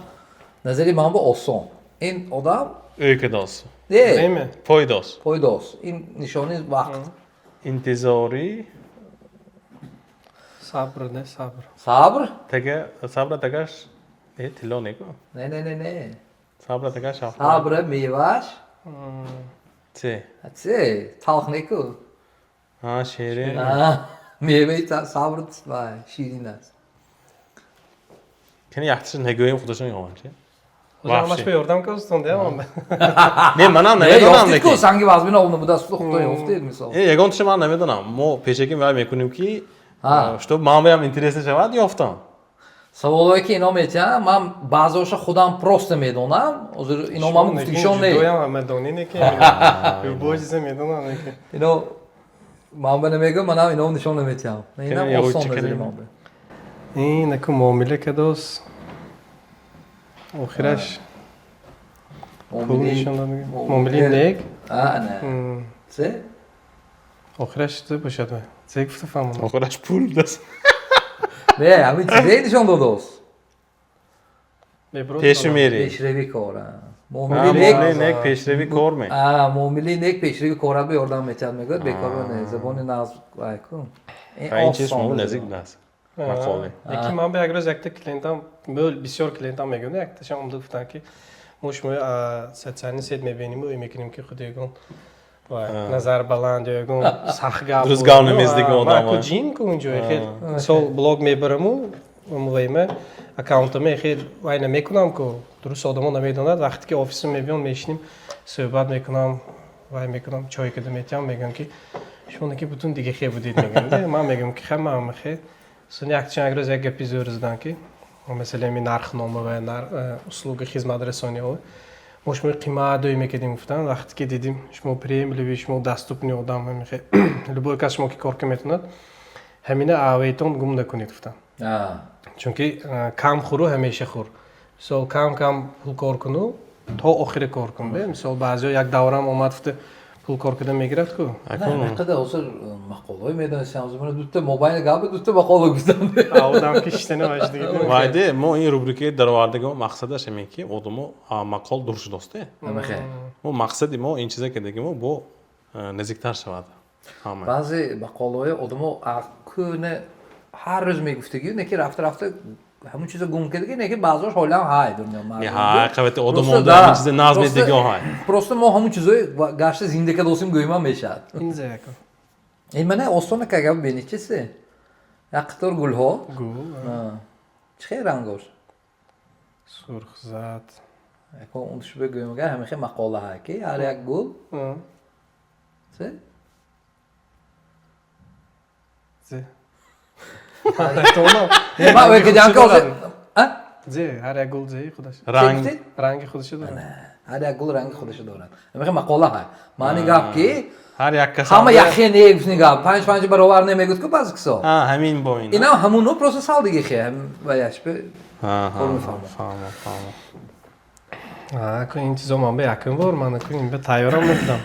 نظری من به آسان این آدم öyküdası. Değil mi? Poydos. Poydos. Nişanı vakt. İntizari. Sabr ne sabr? Sabr? Sabra tegaş. Tilo ne ko? Ne. Sabra tegaş. Sabra mevaş. Çe. Çe. Talk ne ko? Ha şirin. Ha. Meyve sabr vay şirin است. Keni yaxtışın hegoyim xuduşun yaman ki. Hocam maç bir yordam ko'rsatdi ham. Men mana Ne nima yo'q lekin. ku sangi vazmin oldu bu da suqda yo'q deydi misol. Yagon tushum mana nima Mo peshagim va mekunimki, Ha. что мама ham интересно шавад ёфтам. Savologa ki inom etgan, men ba'zi o'sha xudam просто میدونم. Hozir inomam guftikshon ne. Doyam medoni ne ki. Bu jize medonam ne ki. Ino men bana میگم من inom nishon nemityam. Inam oson nazarım. این اکو معامله که دوست آخرش پول نشون داد معامله نیک نه چه آخرش تو باشد چه گفته فهمم Oxirash pul das. نه همین چیزی nishon dodost. Peshmeri. Peshrevi kora. Muamele nek peshrevi korme. معامله نیک پیشروی کارا به یاردم میتونم میگه بیکار نه زبان ناز وایکو این چیز مو نزدیک ناز. مقاله. یکی من به اگرز یک کلینتام بول بسیار کلینتام میگم یک تاشم اومده گفتن که مش مو ساتسانی سید میبینیم و میکنیم که خودیگون و نظر بلند یگون سخگاه درست گاو نمیزدیک آدم. ما کجین کنجوی خیلی سال بلاگ میبرمو مویمه اکانتم خیلی وای نمیکنم که درست آدمو نمیدوند وقتی که آفیسم میبینم میشینیم صحبت میکنم وای میکنم چای کدوم میتونم میگم که شما که بتون دیگه خیلی بودید میگم من میگم که خیلی من خیلی سن یک چند روز یک اپیزود زدن که مثلا می نرخنامه و اسلوب خدمت رسانی ها مش می قیمت دوی میکردیم گفتن وقتی که دیدیم شما پریم لبی شما دستوپنی آدم میخه لبو کس شما که کار میتوند همینه آویتون گم نکنید گفتن چون که کم خورو همیشه خور مثلا کم پول کار کنو تا آخر کار کن به مثلا بعضی یک دورم اومد گفته پول کار کردن میگیرد کو نه قد اصلا مقاله میدن سازمان دوست موبایل گاب دوست مقاله گفتن آدم که اشتنه باش دیگه Vayde mo in rubrikaya darvardagi maqsadash emenki odamo maqol durish do'sti. Mo maqsadi mo in chiza kedagi mo bu naziktar shavadi. Hamma. بعضی مقاله آدمو اکنه هر روز میگفتگی نه که رفته همون چیزا گم کرده نه که بعضاش حالا های دنیا ما. Ne haqiqati odamonda hamma chiza nazm edigan hay. Просто ما همون چیزای گشت زنده که دوستیم گویما میشد. این زیکو این منه آسونه که اگر ببینی چیزه یک قطار گل ها چه رنگش سرخ زد اگه اون شو بگویم اگر همه خیلی مقاله های که هر یک گل چه زی تو ما وقتی جان که زی هر یک گل زی خودش رنگ خودش داره هر یک گل رنگ خودش داره همه خیلی مقاله های معنی گفت که Har yakka همه یخی نیست نگاه پنج برابر نمیگوید که باز کسا ha hamin boyna. اینا همونو پروسس حال دیگه خیلی و یش به ها که این چیزا من به یکم بار من که این به تیارم نمیدم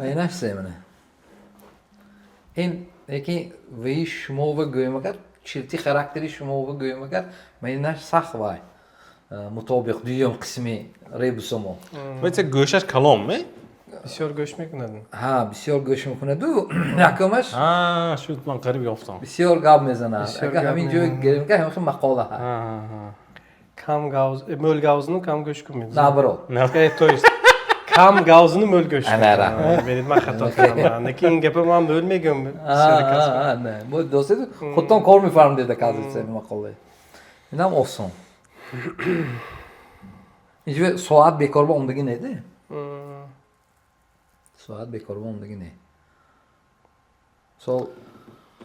اینش سیمونه این یکی وی شما و گویم کرد چیرتی خاراکتری شما و گویم کرد من اینش سخت وای مطابق دیوم قسمی ریبسمو Vayse go'shash kalommi? بسیار گوش میکنن ها بسیار گوش میکنه دو یکمش Ha, shu man qarib yoptam. بسیار گاب میزنه اگه همین جوی گریم که همین مقاله ها Ha. کم گاوز مول گاوزنو کم گوش کنید نه برو نه تو است کم گاوزنو مول گوش نه برید من خطا کردم نه که این گپ من مول میگم نه ما دوست خودتون کار میفرم دیده کازی سه مقاله اینم آسان اینجا ساعت بیکار با اومدگی نیده ساعت بیکار با اومدگی نه سال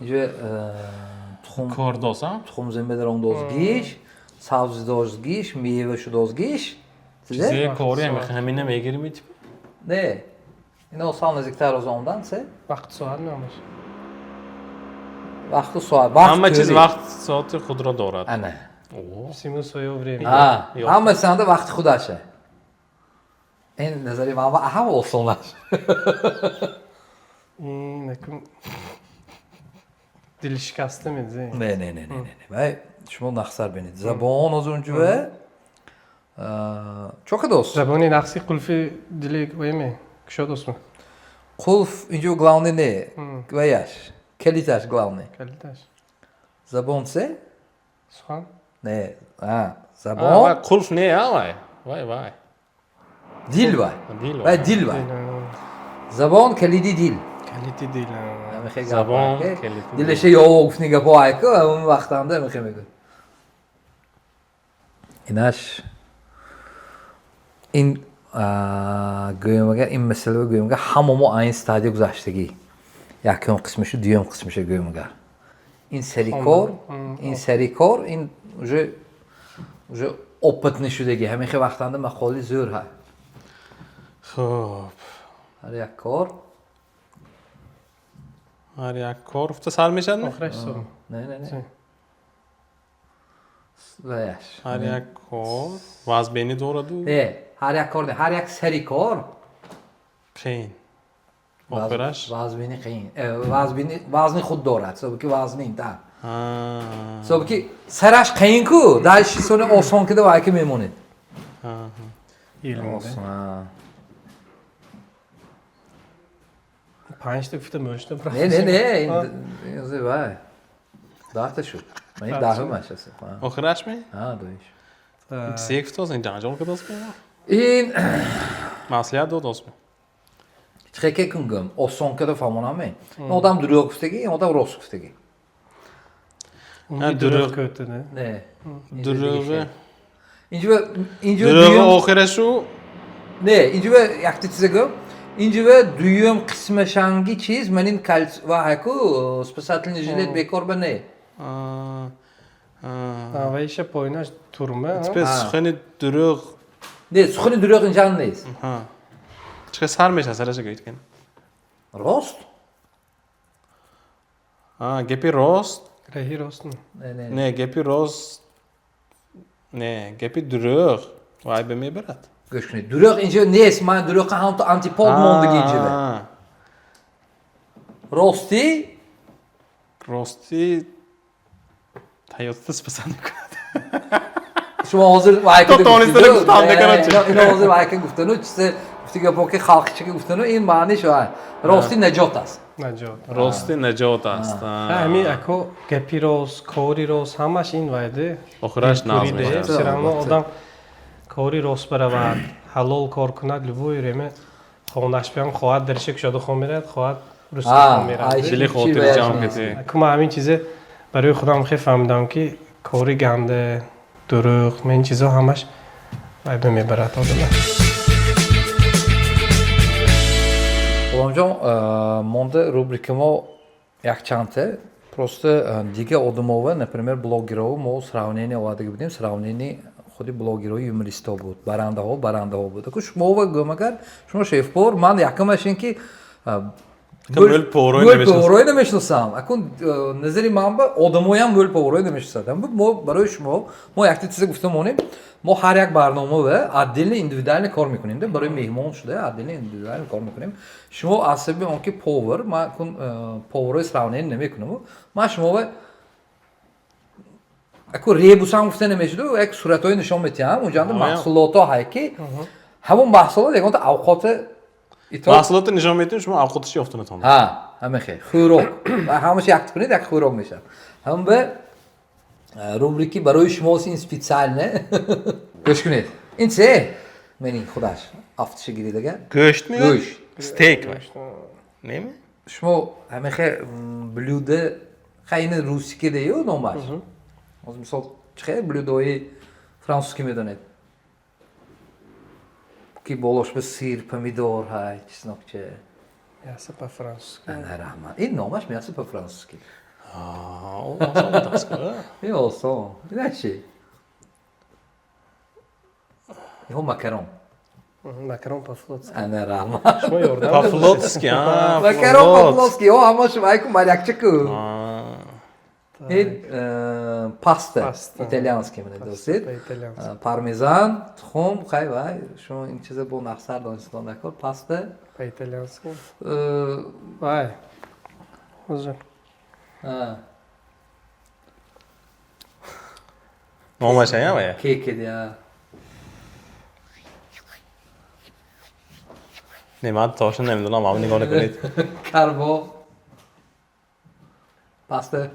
اینجا تخم زمین در اون دوزگیش سبزی دوزگیش میوه شو دوزگیش Chize kori hamine megirim it. نه این آسان نزدیکتر از اونdan سه وقت ساعت نمیشه وقت ساعت Hamma chiz vaqt soati xudra dorad. نه سیمون سویا بریم همه سنده وقت خودشه این نظری من هم آسانش این نکن دل شکسته میده نه وای شما نخسر بینید زبان از اونجوه چوک دوست زبانی نقصی قلفی دلی ویمی کشا دوست من قلف اینجا главный نه ویش کلیتش главный کلیتش زبان سه سوان نه Vay زبان qulf ne ha vay. Vay. دل وای Dil وای دل وای زبان کلیدی دل کلیتی دل Zabon keliti. دلش یا گفت نگاه پای که اون وقت هم ده میخوام بگم اینش این گویمگر این مثلا گویمگر هممو این استادی گذاشتگی یکم قسمشو دوم قسمشو گویمگر این سری کار این уже опыт نشدگی همیشه وقتانده مخالی زور های خب هر یک کار هر یک کار افته سر میشن نه؟ آخرش سرم. نه ویش هر یک کار واز بینی دوره دو نه هر یک کار نه هر یک سری کار خین آخرش وزنی قین وزنی خود دارد سو که وزنی در سو که سرش قین کو داشتی سونه آسان کده وای که میمونید Elimde. 5 تا گفتم مشت برای. نه این وای داشته شد من ده همش است آخرش می؟ دویش سیکف توز این جانجال که دوست کنم این مسئله دو دوست می چه کنگم آسان کده فهمونم این آدم دروغ گفتگی این آدم راست گفتگی اون دروغ kötü ne? نه دروغ اینجا آخرشو نه اینجا یک چیز گم اینجا دویم قسمشانگی چیز من این کالت و هکو спасательный жилет بکار بنه و ایشه پایینش تورمه. سپس سخنی دروغ نه سخنی دروغ اینجا نیست چه سر میشه سرش گوید کن راست گپی راست رهی راست نه. نه گپی راست نه گپی دروغ وای به میبرد گوش کنید دروغ اینجا نیست من دروغ هم تو آنتیپود موندگی اینجا راستی تایوتس پسند میکند شما حاضر وای که گفتن اینا حاضر وای که گفتن و چیز گفتی که پاکی خالقی که گفتن و این معنیش وای راستی نجات است نجات. راستی نجات است همین اکو گپی راست کاری راست همش این وایده. آخرش ناز میشه. میشه سرانو آدم کاری راست برود حلال کار کند لبوی ریمه خونش بیان خواهد درشک شده خون میرد خواهد رسول خون میرد. دلی خاطر جام کتی اکو من همین چیزه برای خودم خیلی فهمیدم که کاری گنده دروغ من این چیزا همش وایده میبرد آدم. Olamcan, monda rubrikamo jak чанте, просто диге одумова, например, блогеров, мо сравнение вадаги будем, сравнение худи блогеров юмористов буд, барандаҳо буд. Аку шумова гумагар, шумо шефбор, ман якамаш ин ки мӯл поварой намешнасам. Аку назари ман ба одамоям мӯл поварой намешнасадам. Мо барои шумо мо якта чиза гуфтамонем, ما هر یک برنامه و عدل اندیویدوال کار میکنیم ده برای مهمان شده عدل اندیویدوال کار میکنیم شما عصبی اون که پاور ما کن پاور سراونی نمیکنم ما شما و اکو ریبوس هم گفته نمیشه و یک صورتای نشان میدیم اونجا اند محصولات ها هایی که همون محصولات یک اون اوقات محصولات نشان میدیم شما اوقاتش یافته نتونید همه خیلی خوراک و همش یک کنید یک خوراک میشه هم به روبریکی برای شماست این سپیتسال نه گوش کنید این چه منی خودش آفتش گیری دیگه گوشت می گوشت استیک نمی شما همه خیلی بلوده خیلی روسی که دیو نامش از مثال چه بلودهای فرانسوی میدونید کی بالاش به سیر پمیدور های چیز نکته میاسه په فرانسوی نه رحمان این نامش میاسه په فرانسوی آسان دست کنه این آسان این چی این هم مکرون مکرون پافلوتسکی نه رحمان شما یوردم پافلوتسکی مکرون پافلوتسکی او همش مایکو مالیکچه کو این پاستا ایتالیانسکی منه دوستید پارمیزان تخم خیلی وای شما این چیز با نخسر دانستان نکن پاستا په ایتالیانسکی وای حضور نامش هیا وای کیک دیا نه من تاشون نمیدونم اما نگاه نکنید کربو پاستا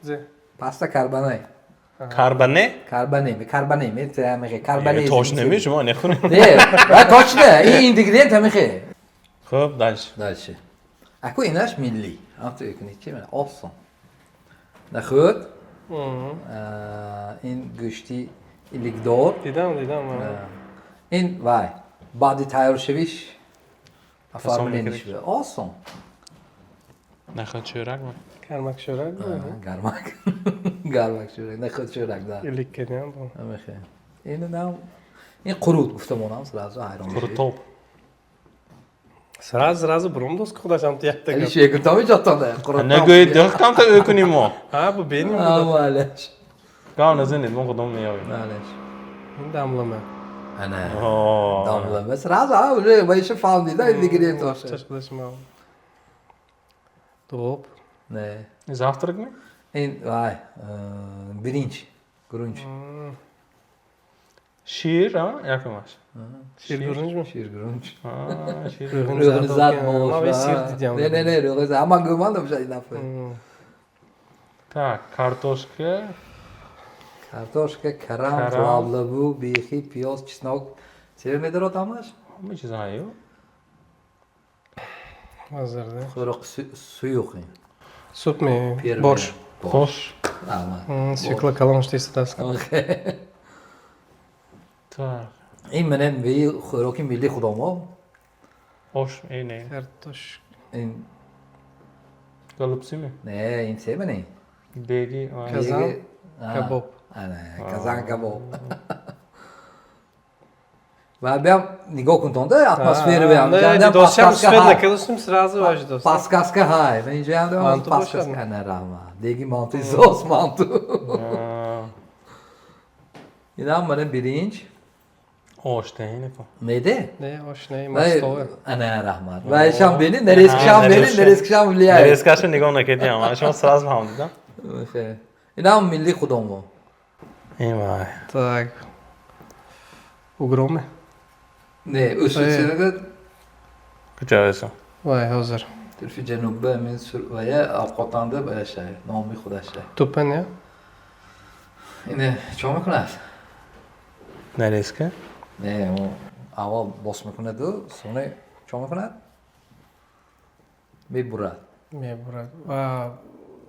زی پاستا کربانه کربنه میتونه کربانه تاش نمی شما نخونید نه تاش نه این ایندگرینت همیشه خب داش اکو ایناش ملی انتو یکنید چی من آسان نخود این گوشتی ایلیگدار دیدم این وای بعدی تیار شویش Tasavvur افرمینیش ederek. به آسان Nexet çörek mi? Karmak şörak mı? گرمک گرمک شورک نخود شورک دار İlik geliyor bu. همه خیلی اینو نام این قرود گفتم اونم سرازو حیران Kuru top. Sразу burum dost kudaşam tiyakta علی gap. شیگو تامی جاتان ده قرود Ne göğü döktüm de öküneyim o. Ha bu benim bu آه da. معلش Gavne zinnet, bu kadar mı yapayım? معلش Damlama. انا Oo. داملا بس سرازو ها ولی وایش فهم دیده این دیگه دیم توشه Arkadaşım abi. Top. نه Zavtırık mı? این وای برینچ گرونچ Şiir ha? Yakınmış. Şiir görünüş mü? شیر گرونچ Ha, şiir. روغن زد Ama ben موش sir diyeceğim. نه نه نه روغن زد اما گمان دم شاید نفه Tak, kartoşka. کارتوشکه کرم کرم. لابلبو بیخی پیاز چسناک چه میدار آدمش Ama hiç zaten yok. Hazırdı. خورق سویوخی Sup mu? Pier Borş. Hoş. ama Sükla kalamış değilse de asla. Tak. این منم وی خوراکی ملی خودمو Hoş. İyi ne? Kartoş. این Kalıpsı mı? نه این چه منی Begi. Kazan, kebap. نه کازان کباب و بیام نگاه کن تونده اتمسفری بیام Ne dostum süperle kalıştım sırası var dostum. پاسکاسکه های من اینجا هم دارم مانتو پاسکاسکه باشد. نه رحمه دیگی مانتوی سوس مانتو این هم من برینج Hoş değil ne bu? neydi? Ne hoş ne Ve mastova. ana rahmat. Ve şam beni neresi şam beni neresi neresi şam milli Evet, ay. eskaşı nigah nakedi ama. Şu sraz mı hamdida? İnam milli kudomu. Eyvah. Tak. Ogromne. Ne üstüne Kucağısı. Vay hazır. Türkü cenubbe min Suriye Afganistan'da böyle şey. Nami xuda şey. Tupen ya. Yine çok mu kınas? Neresi ki? Ne o aval bos میکنه دو sonra çok mu kınar? Bir bura. Me bura.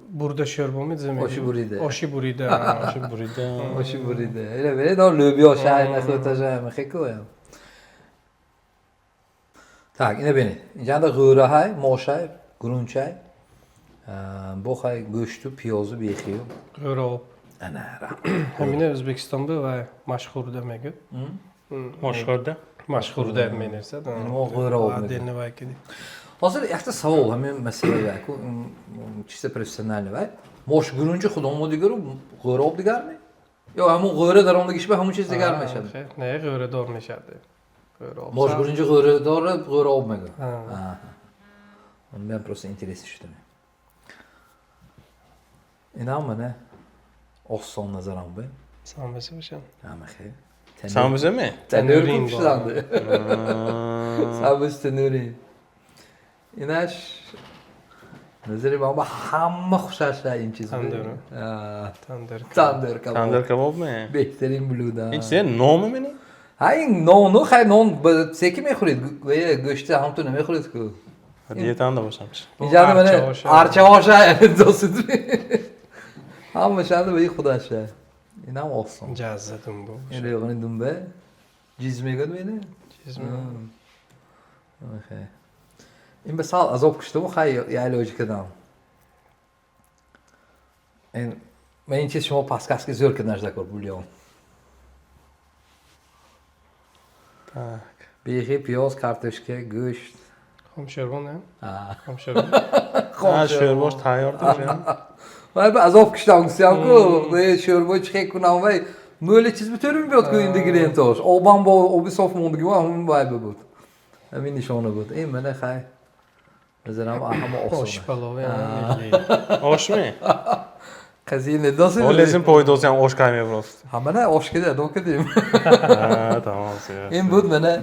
Burada şorba mı demek? Oşi buride. Oşi buride. Şu burada. Oşi buride. Öyle böyle de löbiyor şey ne kıtaca mı xekoyam. Tak yine beni. İnce de gıra hay, moşay, grunçay. Bu hay göçtü, piyozu bexiyor. Europ. Ana ra. Hamine Özbekistan'da ve maşhur demek. Hoş gördü. Maşhur demek nerse. o gıra olmuyor. Adını var ki. Hazır yaxta savol hem mesele var ku чисто профессиональный var. Moş gruncu xudom digar gıra ob digar mı? Yo hem gıra daramda geçme hem çiz digar mı şadı? Ne göre dormeşadı. Europ. Moş gruncu gıra doğru gıra ob mı? Ha. Ha. Ben просто интерес işte. İnan bana Osson nazaran be. Sen mesela. Ama xeyr. Sen bize mi? Tenör Tenöriyim kupşlandı. Sen biz tenöriyim. İnaş Nazarım ama hamma xuşaşlar این چیز Tandır. Tandır kebab. Tandır kebap mı? بهترین بلوده. Hiç sen nomu mu ne? این نون خیلی نون سکی میخورید و یه گوشت همتون نمیخورید که Diyeten de başlamış. اینجا arça من hoşa. arça hoşa yani دوست هم شده به خدا شه اینم olsun. Cazzadım bu. این ریوانی دنبه چیز میگن بینه Çizme. این به سال از آب کشته خیلی یه لوجی کدام این من این چیز شما پاسکاسکی زور که نجده کر بولیون Tak. بیخی پیاز kartoşka گوشت Komşorban ne? آه Komşorban. Ha şörboş tayyordur ya. من به عذاب کشتم سیام کو و شوربای چخه کنم و böyle چیز بتونیم بیاد که این دیگه انتاش آبان با آبی صاف موندگی و همون وایب بود همین نشانه بود این منه خیلی بزنم همه Hoş آسانه balığı yani. Hoş mu? قضیه ندازه O lezim poydoz yani hoş kaymaya prost. همه نه آش کده دو کدیم Ha tamam. این بود منه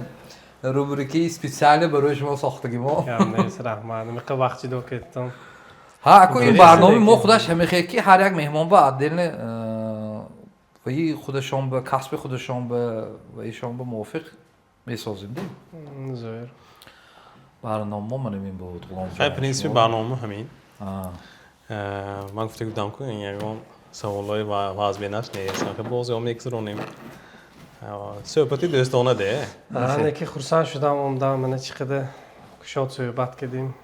روبریکی سپیسیالی برای شما ساختگی ما Ya neyse rahmanım. Ne kadar vakti dok ettim. ها اكو این Neresi برنامه ما دیگه؟ خودش همه خیلی هر یک مهمان با عدل و یه خودشون به کسب خودشون به و ایشون به موافق میسازیم دیم Zor. برنامه من این بود Hay prinsipi barnome همین. آه من گفتم که دام کنم یعنی اون سوالای واز بیناش نیست که باز هم یک زرونیم صحبتی دوستانه ده. من که خرسان شدم اومدم من چقدر شاد صحبت کردیم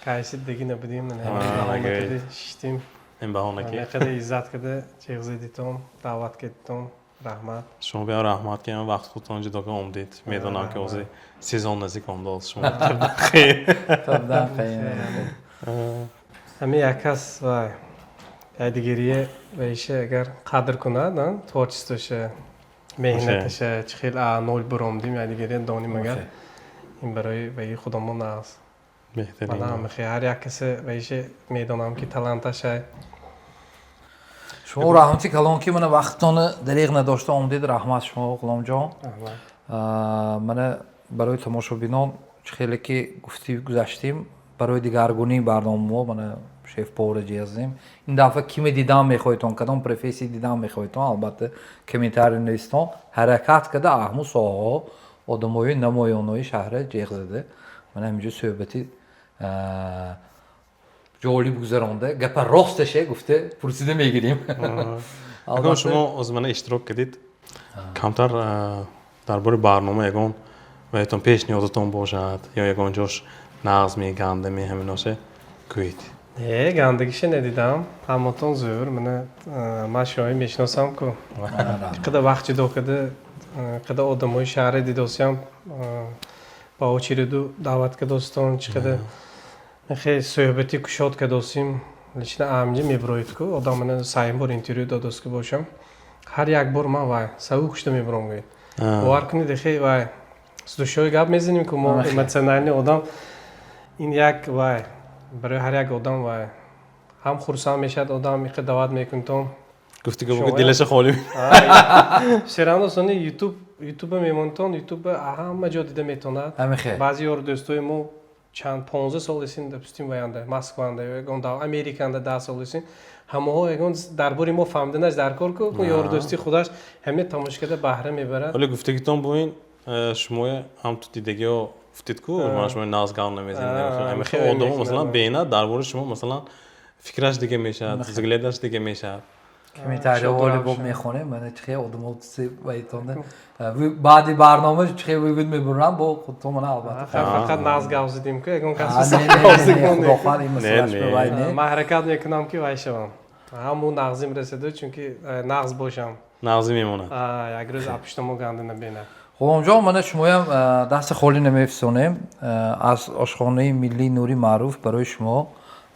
کایسی دیگه نبودیم من همه شدیم این بهانه که خیلی عزت کرده چیزی دیدم دعوت کردم رحمت شما بیا رحمت که من وقت خودتان جدا که اومدید میدونم که اوزی سیزن نزدیک اومده شما خیر تبدأ خیر همین یک کس و یادگیریه و ایشه اگر قدر کنه دان تورچستوشه مهنتشه چخیل نول برامدیم یادگیریه دانیم اگر این برای وی خودمون است بهترین من هم خیلی هر یک کسی و ایشه میدونم که تلنتشه شما رحمتی کلان که من وقتان دریغ نداشته اومدید رحمت شما غلام جان من برای تماشابینان خیلی که گفتی گذاشتیم برای دیگرگونی برنامه من شیف پور جیزیم این دفعه کیم دیدم میخوایتون کدام پروفسی دیدم میخوایتون البته کامنتار نویسان حرکت کرده احمو ساها آدمای نمایانای شهر جیغ زده من همینجا صحبتی جولی بگذرانده گپ راستشه گفته پرسیده میگیریم اگر شما از من اشتراک کردید کمتر درباره برنامه یگان و ایتون پیشنهادتون باشد یا یگان جاش نظمی گندمی همین باشه گویید گندگیش ندیدم همتون زور من شوی میشناسم که قدر وقت جدا کده قدر آدمای شهر دیداسیم با اوچیری دو دعوت که دوستان چقدر خیلی صحبتی کشاد که دوستیم لیچن امجی میبروید که آدم من سعیم بار اینتریو دادست که باشم هر یک بار من وای سوی کشته میبرم گوید باور کنید خیلی وای سدوشوی گپ میزنیم که ما مثلا آدم این یک وای برای هر یک آدم وای هم خرسان میشد آدم میخه دعوت میکنتم گفتی که بگو دلش خالی شیران دوستان یوتیوب میمونتون یوتیوب همه جا دیده میتوند بعضی یار دوستای ما چند 15 سال اسین دپستیم وینده مسکوانده گوندا امریکانده 10 سال اسین همه ها اگون درباره ما فهمیدنش در کار کو یار دوستی خودش همه تماشاگاه بهره میبره ولی گفته که ببین شما هم تو دیدگی ها گفتید کو من شما نازگان نمیزنید خیلی آدم مثلا بینه درباره شما مثلا فکرش دیگه میشه زگلیدش دیگه میشه کمیتاری والیبال میخونه من خیلی آدم سی وایتونه بعد برنامه خیلی وید میبرم با خودتون من البته فقط ناز گاوزیدیم که اگه کسی نه من حرکت میکنم که وایشم همون نغزیم رسیده چون که نغز باشم نغزی میمونه یک روز اپشتمو گنده نبینه غلام جان من شما هم دست خالی نمیفسونیم از آشخانه ملی نوری معروف برای شما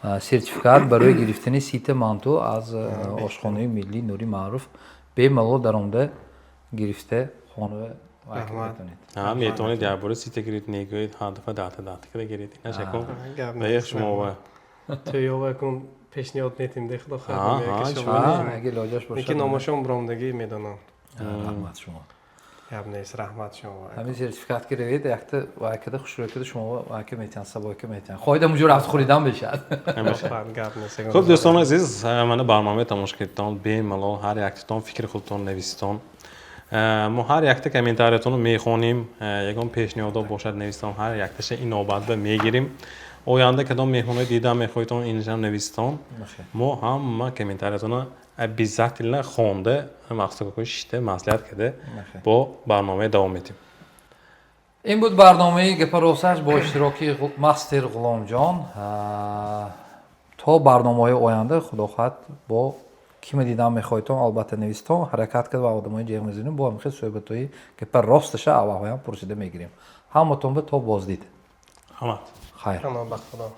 سرتیفیکات برای گرفتن سیت مانتو از آشخانه ملی نوری معروف به ملو در آنجا گرفته خانه میتونید میتونید درباره سیت گرفت نگوید هدف داده که گرفتی نشکن و یک شما توی کن پیشنهاد نیتیم ده خدا اگه لاجش باشه که نامشون برامدگی میدونم رحمت شما نیست رحمت شما همین سرتیفیکات گرفت یکت واکد خوشروکد شما واکد میتونن سباکه میتونن خواهید همونجا رفت خوریدن بشه خب دوستان عزیز من برنامه تماشا کردم به ملال هر یکتون فکر خودتون نویسیدون ما هر یک کامنتارتون رو میخونیم یگان پیشنهاد باشد نویسیدم هر یکتش این نوبت به میگیریم آینده کدام مهمونای دیدم میخوایتون اینجا نویسیدون ما هم کامنتارتون بیزت الله خونده مقصد که شده مصلحت کرده با برنامه دوام میدیم این بود برنامه گپروسش با اشتراکی مستر غلام جان تا برنامه‌های آینده خدا خواهد با کیم دیدم میخوایتون البته نویسیدون حرکت کرد و آدمای جیغ میزنیم با همین صحبتایی که پر راستش اول هم پرسیده میگیریم همتون به تا بازدید همت خیر تمام بخدا